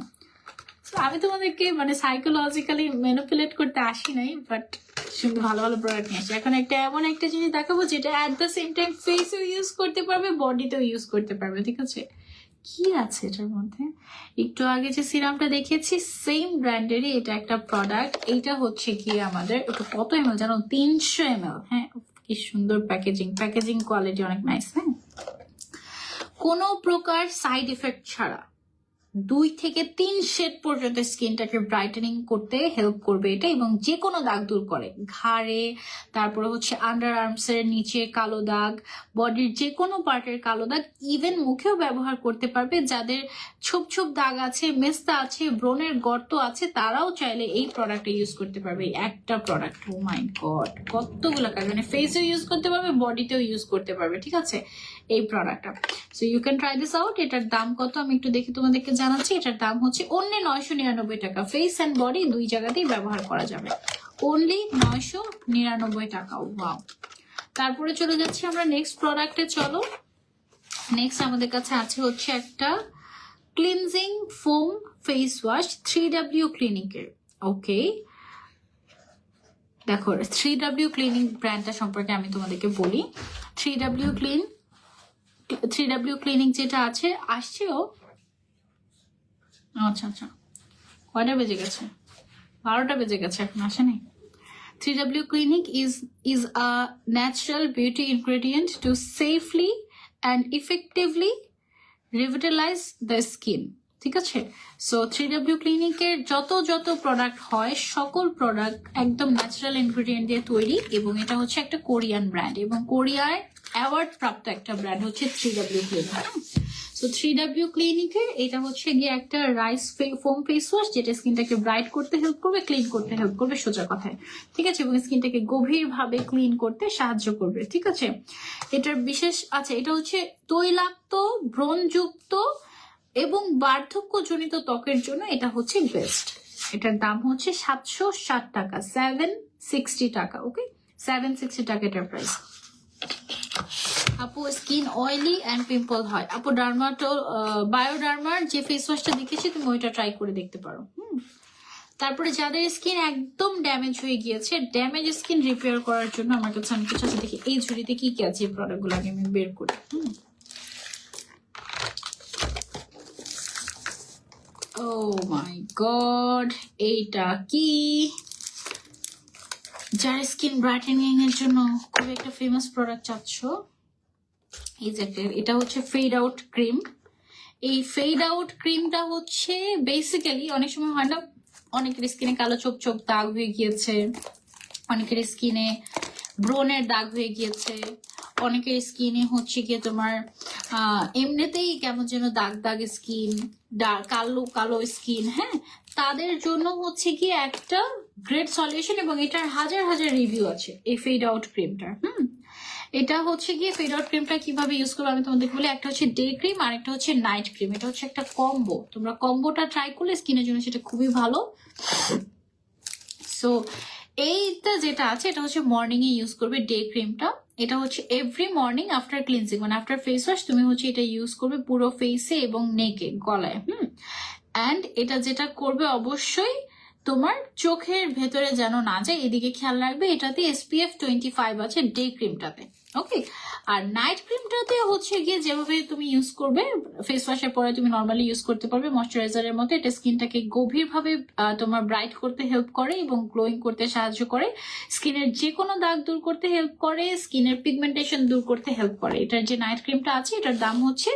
আমি তোমাদেরকে মানে সাইকোলজিক্যালি ম্যানিপুলেট করতে আসি নাই, বাট শুধু ভালো ভালো প্রোডাক্ট নিয়ে আসি। এখন এমন একটা জিনিস দেখাবো যেটা অ্যাট দ্য সেম টাইম ফেসেও ইউজ করতে পারবে, বডিতেও ইউজ করতে পারবে, ঠিক আছে? কি আছে এটার মধ্যে? একটু আগে যে সিরামটা দেখেছি সেম ব্র্যান্ডেরই এটা একটা প্রোডাক্ট। এইটা হচ্ছে কি আমাদের, এটা কত ml জানো? 300 ml। হ্যাঁ, কি সুন্দর প্যাকেজিং কোয়ালিটি অনেক নাইস। হ্যাঁ, কোনো প্রকার সাইড এফেক্ট ছাড়া 2 থেকে 3 শেড পর্যন্ত স্কিনটাকে ব্রাইটেনিং করতে হেল্প করবে এটা, এবং যে কোনো দাগ দূর করে, ঘাড়ে, তারপরে হচ্ছে আন্ডার আর্মস এর নিচে কালো দাগ, বডির যে কোনো পার্টের কালো দাগ, ইভেন মুখেও ব্যবহার করতে পারবে। যাদের ছোপ ছোপ দাগ আছে, মেস্তা আছে, ব্রণের গর্ত আছে, তারাও চাইলে এই প্রোডাক্টটা ইউজ করতে পারবে। একটা প্রোডাক্ট, ও মাই গড, কতগুলো কাজ, মানে ফেসেও ইউজ করতে পারবে, বডিতেও ইউজ করতে পারবে, ঠিক আছে এই প্রোডাক্টটা। So you can try this out. এটার দাম কত আমি একটু দেখে তোমাদেরকে জানাচ্ছি। এটার দাম হচ্ছে অনলি 999 টাকা। ফেস অ্যান্ড বডি দুই জায়গাতেই ব্যবহার করা যাবে, অনলি 999 টাকা। ওয়াও। তারপরে চলে যাচ্ছি আমরা নেক্সট প্রোডাক্টে। চলো, নেক্সট আমাদের কাছে আছে হচ্ছে একটা cleansing foam face wash 3W ক্লিনিকের। ওকে, দেখো 3W ক্লিনিক ব্র্যান্ডটা সম্পর্কে আমি তোমাদেরকে বলি। 3W ক্লিনিক যেটা আছে, আসছেও। আচ্ছা, কয়টা বেজে গেছে? 12টা বেজে গেছে, এখন আসেনি। 3W clinic is a natural beauty ingredient to safely and effectively revitalize the skin, ঠিক আছে? সো 3W ক্লিনিকের যত প্রোডাক্ট হয়, সকল প্রোডাক্ট একদম ন্যাচারাল ইনগ্রেডিয়েন্ট দিয়ে তৈরি, এবং এটা হচ্ছে একটা কোরিয়ান ব্র্যান্ড, এবং কোরিয়ায় অ্যাওয়ার্ড প্রাপ্ত একটা ব্র্যান্ড হচ্ছে 3W ক্লিনিক। সো 3W ক্লিনিকের এটা হচ্ছে গিয়ে একটা রাইস ফোম ফেস ওয়াশ, যেটা স্কিনটাকে ব্রাইট করতে হেল্প করবে, ক্লিন করতে হেল্প করবে, সোজা কথায়, ঠিক আছে? এবং স্কিনটাকে গভীরভাবে ক্লিন করতে সাহায্য করবে, ঠিক আছে? এটার বিশেষ আছে, এটা হচ্ছে তৈলাক্ত, ব্রণযুক্ত এবং বার্ধক্যজনিত ত্বকের জন্য এটা হচ্ছে বেস্ট। এটার দাম হচ্ছে 760 টাকা, 760 টাকা। ওকে, 760 টাকা এটার প্রাইস। আপু স্কিন অয়েলি অ্যান্ড পিম্পল হয়, আপু বায়োডার্মার যে ফেস ওয়াশটা দেখেছি তুমি ওইটা ট্রাই করে দেখতে পারো। তারপরে যাদের স্কিন একদম ড্যামেজ হয়ে গিয়েছে, ড্যামেজ স্কিন রিপেয়ার করার জন্য আমার কাছে অনেক কিছু আছে। দেখি এই ঝুড়িতে কি কি আছে, এই প্রোডাক্টগুলো আগে আমি বের করি। ও মাই গড, এইটা কি? যারা স্কিন ব্রাইটেনিং এর জন্য খুব একটা ফেমাস প্রোডাক্ট চাচ্ছ, এই যে এটা হচ্ছে ফেড আউট ক্রিম। এই ফেড আউট ক্রিমটা হচ্ছে বেসিক্যালি অনেক সময় হয় না, অনেকের স্কিনে কালো চোখ চোখ দাগ হয়ে গিয়েছে, অনেকের স্কিনে ব্রনের দাগ হয়ে গিয়েছে, অনেকের স্কিনে হচ্ছে গিয়ে তোমার এমনিতেই কেমন যেন দাগ দাগ স্কিন, কালো কালো স্কিন, হ্যাঁ, তাদের জন্য হচ্ছে কি একটা গ্রেট সলিউশন, এবং এটার হাজার হাজার রিভিউ আছে এই ফেড আউট ক্রিমটার। এটা হচ্ছে গিয়ে ফেড আউট ক্রিমটা কিভাবে ইউজ করবো আমি তোমাদেরকে বলি। একটা হচ্ছে ডে ক্রিম আর একটা হচ্ছে নাইট ক্রিম। এটা হচ্ছে একটা কম্বো, তোমরা কম্বোটা ট্রাই করলে স্কিনের জন্য সেটা খুবই ভালো। সো এইটা যেটা আছে এটা হচ্ছে মর্নিং এ ইউজ করবে ডে ক্রিমটা। এটা হচ্ছে এভরি মর্নিং আফটার ক্লিনজিং, মানে আফটার ফেস ওয়াশ তুমি হচ্ছে এটা ইউজ করবে পুরো ফেসে এবং নেকে, গলায়। অ্যান্ড এটা যেটা করবে অবশ্যই তোমার চোখের ভেতরে যেন না যায়, এদিকে খেয়াল রাখবে। এটাতে SPF 25 আছে ডে ক্রিমটাতে, ওকে। আর নাইট ক্রিমটাতে হচ্ছে গিয়ে যেভাবে তুমি ইউজ করবে, ফেস ওয়াশের পরে তুমি নর্মালি ইউজ করতে পারবে ময়শ্চারাইজারের মতো। এটা স্কিনটাকে গভীরভাবে তোমার ব্রাইট করতে হেল্প করে এবং গ্লোয়িং করতে সাহায্য করে, স্কিনের যে কোনো দাগ দূর করতে হেল্প করে, স্কিনের পিগমেন্টেশন দূর করতে হেল্প করে। এটার যে নাইট ক্রিমটা আছে এটার দাম হচ্ছে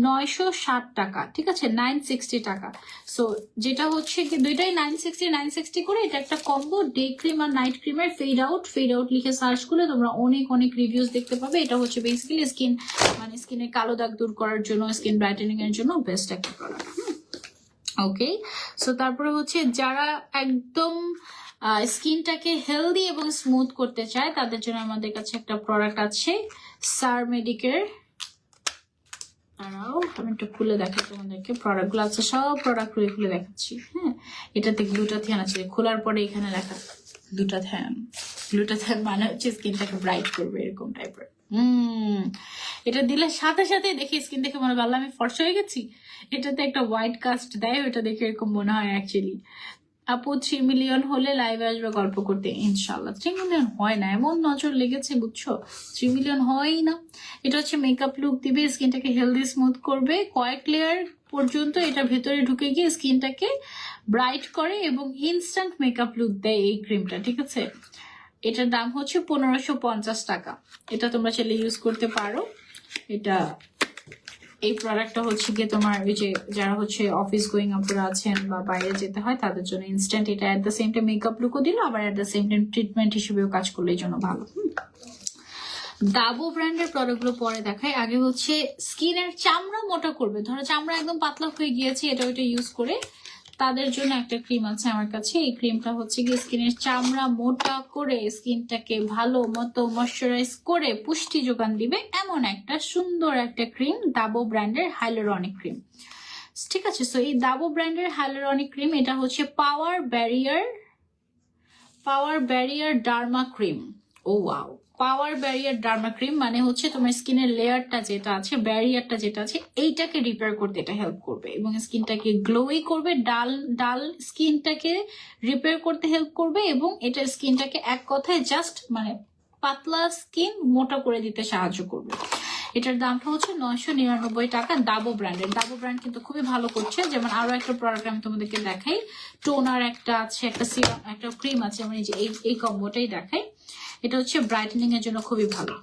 960 টাকা, ঠিক আছে, 960 টাকা। সো যেটা হচ্ছে দুইটাই 960 করে। এটা একটা কম্বো, ডে ক্রিম আর নাইট ক্রিমের ফেড আউট লিখে সার্চ করলে তোমরা অনেক অনেক রিভিউজ দেখতে পাবে। এটা হচ্ছে বেসিক্যালি স্কিন, মানে স্কিনের কালো দাগ দূর করার জন্য, স্কিন ব্রাইটেনিং এর জন্য বেস্ট একটা প্রোডাক্ট। ওকে, সো তারপরে হচ্ছে যারা একদম স্কিনটাকে হেলদি এবং স্মুথ করতে চায় তাদের জন্য আমাদের কাছে একটা প্রোডাক্ট আছে, সারমেডিকের। আমি একটু খুলে দেখাই তোমাদেরকে, প্রোডাক্ট গুলো আছে, সব প্রোডাক্ট খুলে দেখাচ্ছি। হ্যাঁ, এটাতে গ্লুটাথিয়ন আছে, খোলার পরে এখানে লেখা গ্লুটাথিয়ন মানে হচ্ছে স্কিনটাকে ব্রাইট করবে, এরকম টাইপের। এটা দিলে সাথে সাথে দেখি স্কিন দেখে মনে ভালো আমি ফর্সা হয়ে গেছি। এটাতে একটা হোয়াইট কাস্ট দেয়, ওটা দেখে এরকম মনে হয় অ্যাকচুয়ালি। আপু 3 মিলিয়ন হলে লাইভে আসবে গল্প করতে ইনশাল্লাহ। 3 মিলিয়ন হয় না, এমন নজর লেগেছে বুঝছো, 3 মিলিয়ন হয়ই না। এটা হচ্ছে মেকআপ লুক দিবে, স্কিনটাকে হেলদি স্মুথ করবে, কয়েক লেয়ার পর্যন্ত এটা ভেতরে ঢুকে গিয়ে স্কিনটাকে ব্রাইট করে এবং ইনস্ট্যান্ট মেকআপ লুক দেয় এই ক্রিমটা, ঠিক আছে। এটার দাম হচ্ছে 1550 টাকা। এটা তোমরা চাইলে ইউজ করতে পারো। এটা এই প্রোডাক্টটা হচ্ছে গিয়ে তোমার ওই যে যারা হচ্ছে অফিস গোয়িং আপনারা আছেন বা বাইরে যেতে হয় তাদের জন্য ইনস্ট্যান্ট, এটা at the same time makeup লুকও দিল, আবার at the same time treatment হিসেবেও কাজ করলে এই জন্য ভালো। ডাবো ব্র্যান্ডের প্রোডাক্টগুলো পরে দেখাই। আগে হচ্ছে স্কিনের চামড়া মোটা করবে, ধরো চামড়া একদম পাতলা হয়ে গিয়েছে, এটা ওইটা ইউজ করে তাদের জন্য একটা ক্রিম আছে আমার কাছে। এই ক্রিমটা হচ্ছে গিয়ে স্কিনের চামড়া মোটা করে স্কিনটাকে ভালো মতো ময়শ্চারাইজ করে পুষ্টি যোগান দিবে এমন একটা সুন্দর একটা ক্রিম, ডাবো ব্র্যান্ডের হাইলোরনিক ক্রিম, ঠিক আছে। সো এই ডাবো ব্র্যান্ডের হাইলোরনিক ক্রিম, এটা হচ্ছে পাওয়ার ব্যারিয়ার ডার্মা ক্রিম। ও ওয়াও, পাওয়ার ব্যারিয়ার ডার্মা ক্রিম মানে হচ্ছে তোমার স্কিনের লেয়ারটা যেটা আছে, ব্যারিয়ারটা যেটা আছে, এইটাকে রিপেয়ার করতে এটা হেল্প করবে এবং স্কিনটাকে গ্লোই করবে, ডাল স্কিনটাকে রিপেয়ার করতে হেল্প করবে এবং এটা স্কিনটাকে এক কথায় জাস্ট মানে পাতলা স্কিন মোটা করে দিতে সাহায্য করবে। এটার দামটা হচ্ছে 999 টাকা, ডাবো ব্র্যান্ডের। ডাবো ব্র্যান্ড কিন্তু খুবই ভালো করছে। যেমন আরো একটা প্রোডাক্ট আমি তোমাদেরকে দেখাই, টোনার একটা আছে, একটা সিরাম, একটা ক্রিম আছে, আমি যে এই কম্বোটাই দেখাই। এটা হচ্ছে ব্রাইটেনিং এর জন্য খুবই ভালো।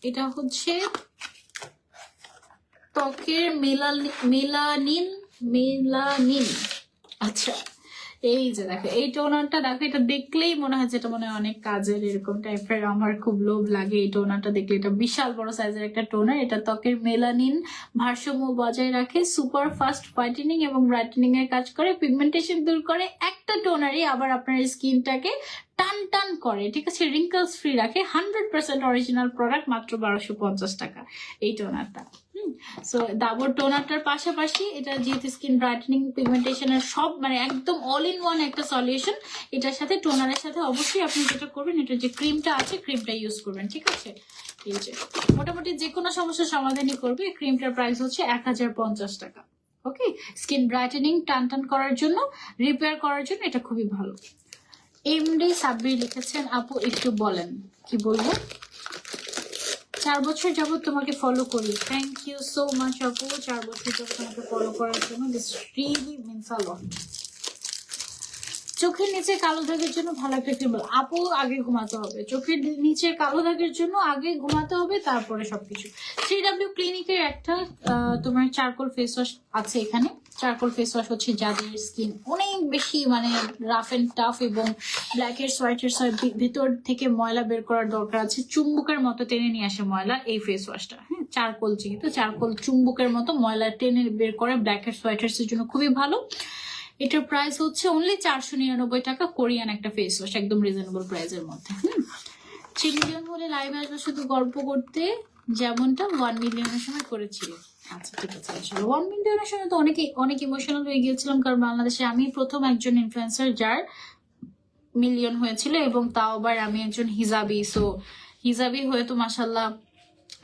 এটা হচ্ছে ত্বকের মেলানিন। আচ্ছা, এই যে দেখো এই টোনারটা, দেখো এটা দেখলেই মনে হয় যেটা মনে হয় অনেক কাজের এরকম টাইপের, আমার খুব লোভ লাগে এই টোনারটা দেখলে। এটা বিশাল বড় সাইজের একটা টোনার, এটা ত্বকের মেলানিন ভারসাম্য বজায় রাখে, সুপার ফাস্ট হোয়াইটেনিং এবং ব্রাইটেনিং এর কাজ করে, পিগমেন্টেশন দূর করে। একটা টোনারই আবার আপনার স্কিনটাকে টান টান করে, ঠিক আছে, রিঙ্কলস ফ্রি রাখে। 100% অরিজিনাল প্রোডাক্ট, মাত্র 1250 টাকা এই টোনারটা। সো ডাবর টোনারটার পাশাপাশি এটা যেহেতু স্কিন ব্রাইটেনিং পিগমেন্টেশনের সব মানে একদম অল ইন ওয়ান একটা সলিউশন, এটার সাথে টোনারের সাথে অবশ্যই আপনি যেটা করবেন, এটা যে ক্রিমটা আছে ক্রিমটা ইউজ করবেন, ঠিক আছে। এই যে মোটামুটি যে কোনো সমস্যার সমাধানই করবে। ক্রিমটার প্রাইস হচ্ছে 1050 টাকা। ওকে, স্কিন ব্রাইটেনিং টান টান করার জন্য, রিপেয়ার করার জন্য এটা খুবই ভালো। এমডি সাব্বির লিখেছেন, আপু একটু বলেন। কি বলবো? 4 বছর যাবত তোমাকে ফলো করি। থ্যাংক ইউ সো মাচ আপু, 4 বছর যাবত তোমাকে ফলো করার জন্য। দিস রিয়েলি মিন্স আ লট। চোখের নিচে কালো দাগের জন্য ভালো একটা ক্রিম। আপু আগে ঘুমাতে হবে, চোখের নিচে কালো দাগের জন্য আগে ঘুমাতে হবে, তারপরে সবকিছু। 3W ক্লিনিকের একটা তোমার চারকোল ফেস ওয়াশ আছে এখানে। চারকোল ফেস ওয়াশ হচ্ছে যাদের স্কিন অনেক বেশি মানে রাফ এন্ড টাফ এবং ব্ল্যাক হেডস হোয়াইট হেডস ভিতর থেকে ময়লা বের করার দরকার আছে, চুম্বকের মতো টেনে নিয়ে আসে ময়লা এই ফেস ওয়াশটা। হ্যাঁ, চারকোল যেহেতু চারকোল চুম্বকের মতো ময়লা টেনে বের করে, ব্ল্যাক হেডস হোয়াইট হেডস এর জন্য খুবই ভালো। এটার প্রাইস হচ্ছে অনলি 499 টাকা, কোরিয়ান একটা ফেস ওয়াশ, একদম রিজনেবল প্রাইসের মধ্যে। 3 মিলিয়ন হলে লাইভে আসবে শুধু গল্প করতে, যেমনটা 1 মিলিয়নের সময় করেছিল। আচ্ছা ঠিক আছে, আসলে 1 মিলিয়নের সময় তো অনেক ইমোশনাল হয়ে গিয়েছিলাম, কারণ বাংলাদেশে আমি প্রথম একজন ইনফ্লুয়েন্সার যার মিলিয়ন হয়েছিল, এবং তাও আবার আমি একজন হিজাবি। সো হিজাবি হয়ে তো মাসাল্লাহ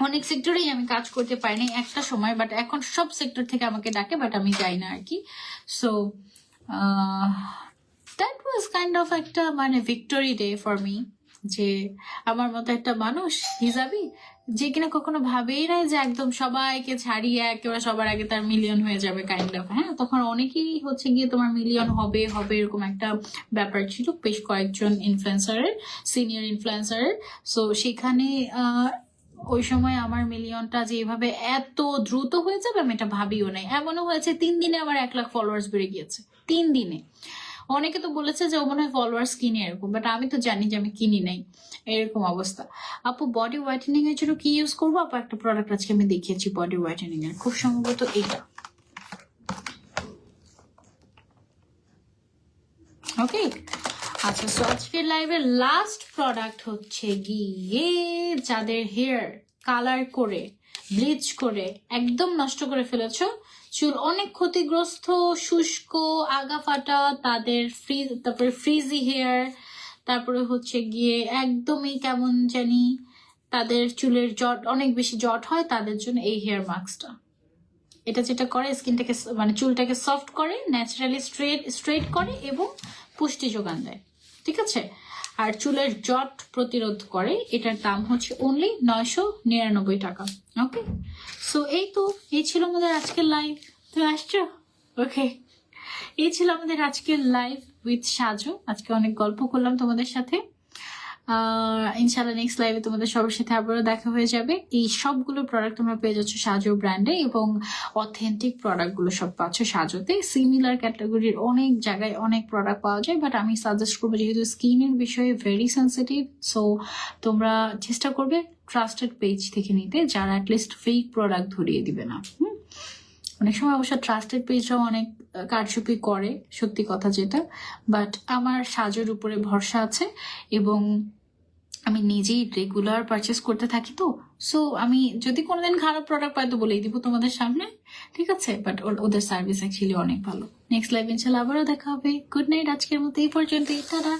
অনেক সেক্টরেই আমি কাজ করতে পারিনি একটা সময়, বাট এখন সব সেক্টর থেকে আমাকে ডাকে, বাট আমি যাই না আর কি। So that was kind of একটা মানে ভিক্টোরি ডে ফর মি, যে আমার মতো একটা মানুষ হিসাবি যে কিনা কখনো ভাবেই না যে একদম সবাইকে ছাড়িয়ে একেবারে সবার আগে তার মিলিয়ন হয়ে যাবে কাইন্ড অফ। হ্যাঁ, তখন অনেকেই হচ্ছে গিয়ে তোমার মিলিয়ন হবে এরকম একটা ব্যাপার ছিল বেশ কয়েকজন ইনফ্লুয়েন্সারের, সিনিয়র ইনফ্লুয়েন্সারের। সো সেখানে ওই সময় আমার মিলিয়নটা যে এভাবে এত দ্রুত হয়ে যাবে আমি এটা ভাবিও নাই। এমনও হয়েছে 3 দিনে আমার 1 লাখ ফলোয়ার্স বেড়ে গিয়েছে, 3 দিনে। অনেকে তো বলেছে যে ও মনে হয় ফলোয়ার্স কিনে এরকম, বাট আমি তো জানি যে আমি কিনি নাই, এরকম অবস্থা। আপু বডি হোয়াইটেনিং এর জন্য কি ইউজ করবো? আপু একটা প্রোডাক্ট আজকে আমি দেখিয়েছি বডি হোয়াইটেনিং এর, খুব সম্ভবত এইটা। ওকে আচ্ছা, সো আজকের লাইভের লাস্ট প্রোডাক্ট হচ্ছে গিয়ে যাদের হেয়ার কালার করে ব্লিচ করে একদম নষ্ট করে ফেলেছো, চুল অনেক ক্ষতিগ্রস্ত, শুষ্ক, আগা ফাটা, তাদের তারপরে ফ্রিজি হেয়ার, তারপরে হচ্ছে গিয়ে একদমই কেমন জানি তাদের চুলের জট অনেক বেশি জট হয়, তাদের জন্য এই হেয়ার মাস্কটা। এটা যেটা করে স্কিনটাকে মানে চুলটাকে সফট করে, ন্যাচারালি স্ট্রেট করে এবং পুষ্টি যোগান দেয়, ঠিক আছে, আর চুলের জট প্রতিরোধ করে। এটার দাম হচ্ছে অনলি 999 টাকা। ওকে, সো এই ছিল আমাদের আজকের লাইভ। তুমি আসছো? ওকে, এই ছিল আমাদের আজকের লাইভ উইথ সাজু। আজকে অনেক গল্প করলাম তোমাদের সাথে। ইনশাল্লাহ নেক্সট লাইভে তোমাদের সবার সাথে আবারও দেখা হয়ে যাবে। এই সবগুলো প্রোডাক্ট তোমরা পেয়ে যাচ্ছ সাজু ব্র্যান্ডে, এবং অথেন্টিক প্রোডাক্টগুলো সব পাচ্ছ সাজুতে। সিমিলার ক্যাটাগরির অনেক জায়গায় অনেক প্রোডাক্ট পাওয়া যায়, বাট আমি সাজেস্ট করবো যেহেতু স্কিনের বিষয়ে ভেরি সেন্সিটিভ, সো তোমরা চেষ্টা করবে ট্রাস্টেড পেজ থেকে নিতে, যারা অ্যাটলিস্ট ফেক প্রোডাক্ট ধরিয়ে দিবে না। অনেক সময় অবশ্য ট্রাস্টেড পেজরাও অনেক কারচুপি করে, সত্যি কথা যেটা, বাট আমার সাজুর উপরে ভরসা আছে এবং আমি নিজেই রেগুলার পারচেস করতে থাকি। তো সো আমি যদি কোনোদিন খারাপ প্রোডাক্ট পাই তো বলেই দিব তোমাদের সামনে, ঠিক আছে, বাট ওদের সার্ভিস অ্যাকচুয়ালি অনেক ভালো। নেক্সট লাইভ ইনশাল্লাহ আবারও দেখা হবে। গুড নাইট, আজকের মতো এই পর্যন্তই, টাটা।